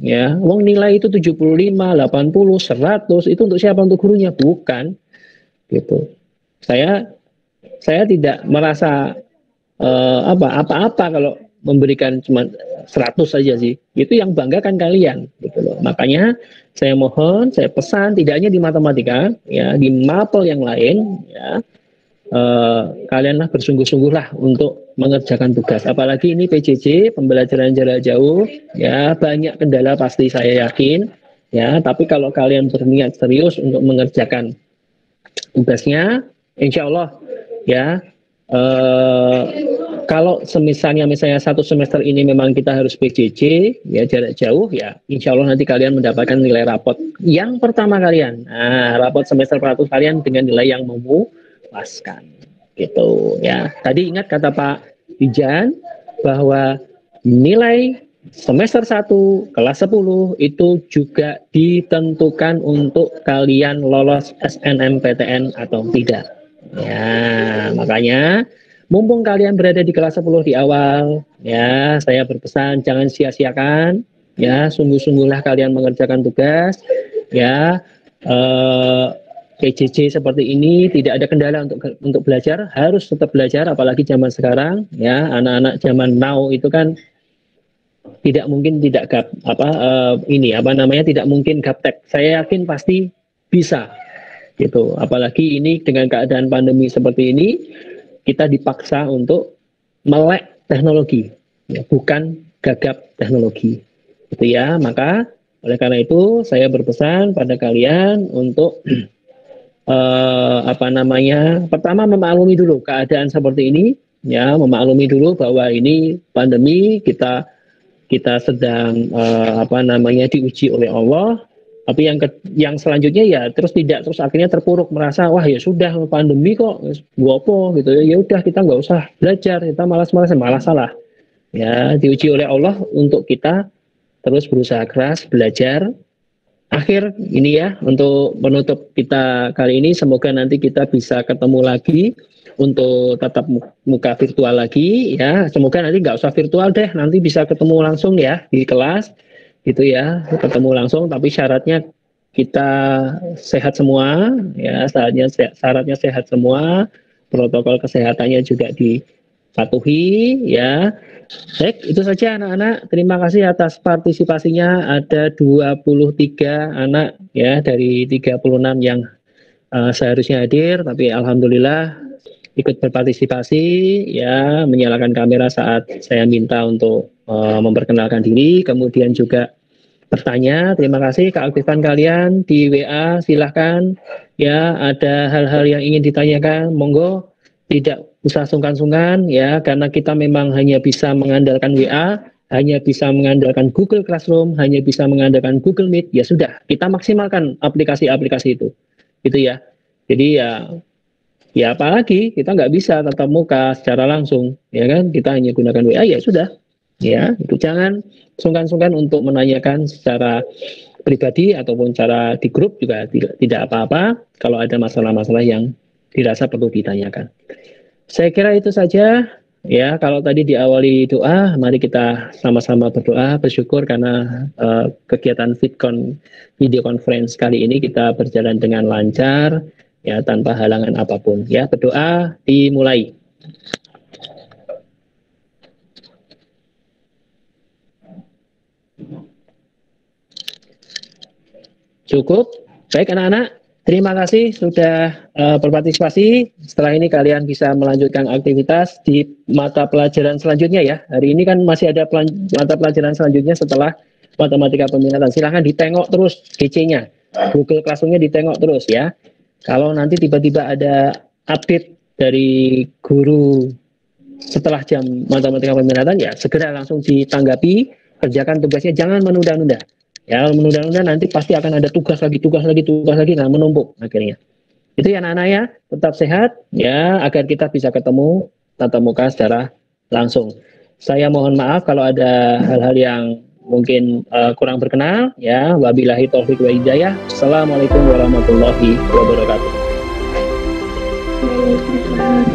Ya, wong nilai itu 75, 80, 100 itu untuk siapa? Untuk gurunya, bukan. Gitu. Saya tidak merasa apa-apa kalau memberikan cuma 100 saja sih. Itu yang banggakan kalian gitu loh. Makanya saya mohon, saya pesan tidak hanya di matematika ya, di mapel yang lain ya. Kalianlah bersungguh-sungguhlah untuk mengerjakan tugas. Apalagi ini PJJ, pembelajaran jarak jauh, ya banyak kendala pasti saya yakin, ya. Tapi kalau kalian berniat serius untuk mengerjakan tugasnya, insya Allah, ya. Kalau misalnya satu semester ini memang kita harus PJJ, ya jarak jauh, ya insya Allah nanti kalian mendapatkan nilai rapot yang pertama kalian. Nah, rapot semester 100 kalian dengan nilai yang memuaskan gitu ya. Tadi ingat kata Pak Dijan bahwa nilai semester 1 kelas 10 itu juga ditentukan untuk kalian lolos SNMPTN atau tidak. Ya, makanya mumpung kalian berada di kelas 10 di awal, ya saya berpesan jangan sia-siakan, ya sungguh-sungguhlah kalian mengerjakan tugas, ya. PJJ seperti ini tidak ada kendala untuk belajar, harus tetap belajar apalagi zaman sekarang ya, anak-anak zaman now itu kan tidak mungkin tidak tidak mungkin gaptek. Saya yakin pasti bisa gitu. Apalagi ini dengan keadaan pandemi seperti ini, kita dipaksa untuk melek teknologi, ya, bukan gagap teknologi. Gitu ya. Maka oleh karena itu saya berpesan pada kalian untuk pertama memaklumi dulu keadaan seperti ini, ya, memaklumi dulu bahwa ini pandemi, kita sedang diuji oleh Allah. Tapi yang selanjutnya ya terus akhirnya terpuruk merasa wah ya sudah pandemi kok gua apa gitu ya, udah kita nggak usah belajar, kita malas salah ya. Diuji oleh Allah untuk kita terus berusaha keras belajar. Akhir ini ya untuk menutup kita kali ini, semoga nanti kita bisa ketemu lagi untuk tatap muka virtual lagi ya. Semoga nanti nggak usah virtual deh, nanti bisa ketemu langsung ya di kelas gitu ya, ketemu langsung, tapi syaratnya kita sehat semua ya, syaratnya sehat semua, protokol kesehatannya juga dipatuhi ya. Baik, itu saja anak-anak. Terima kasih atas partisipasinya. Ada 23 anak ya dari 36 yang seharusnya hadir, tapi alhamdulillah ikut berpartisipasi ya, menyalakan kamera saat saya minta untuk memperkenalkan diri, kemudian juga bertanya. Terima kasih keaktifan kalian di WA, silahkan ya, ada hal-hal yang ingin ditanyakan, monggo, tidak usah sungkan-sungkan ya, karena kita memang hanya bisa mengandalkan WA, hanya bisa mengandalkan Google Classroom, hanya bisa mengandalkan Google Meet, ya sudah, kita maksimalkan aplikasi-aplikasi itu gitu ya. Jadi ya apalagi kita nggak bisa tatap muka secara langsung ya kan, kita hanya gunakan WA, ya sudah ya, itu jangan sungkan-sungkan untuk menanyakan secara pribadi ataupun cara di grup juga tidak apa-apa kalau ada masalah-masalah yang dirasa perlu ditanyakan. Saya kira itu saja ya. Kalau tadi diawali doa, mari kita sama-sama berdoa, bersyukur karena kegiatan VidCon video conference kali ini kita berjalan dengan lancar ya, tanpa halangan apapun ya. Berdoa dimulai. Cukup. Baik anak-anak, terima kasih sudah berpartisipasi. Setelah ini kalian bisa melanjutkan aktivitas di mata pelajaran selanjutnya ya. Hari ini kan masih ada mata pelajaran selanjutnya setelah matematika peminatan. Silahkan ditengok terus GC-nya, Google Classroom-nya ditengok terus ya. Kalau nanti tiba-tiba ada update dari guru setelah jam matematika peminatan, ya segera langsung ditanggapi, kerjakan tugasnya, jangan menunda-nunda. Ya, menunda-nunda nanti pasti akan ada tugas lagi, nah menumpuk akhirnya. Itu ya anak-anak ya, tetap sehat ya, agar kita bisa ketemu tatap muka secara langsung. Saya mohon maaf kalau ada hal-hal yang mungkin kurang berkenan ya. Wabillahi taufiq wa hidayah. Assalamualaikum warahmatullahi wabarakatuh. Waalaikumsalam.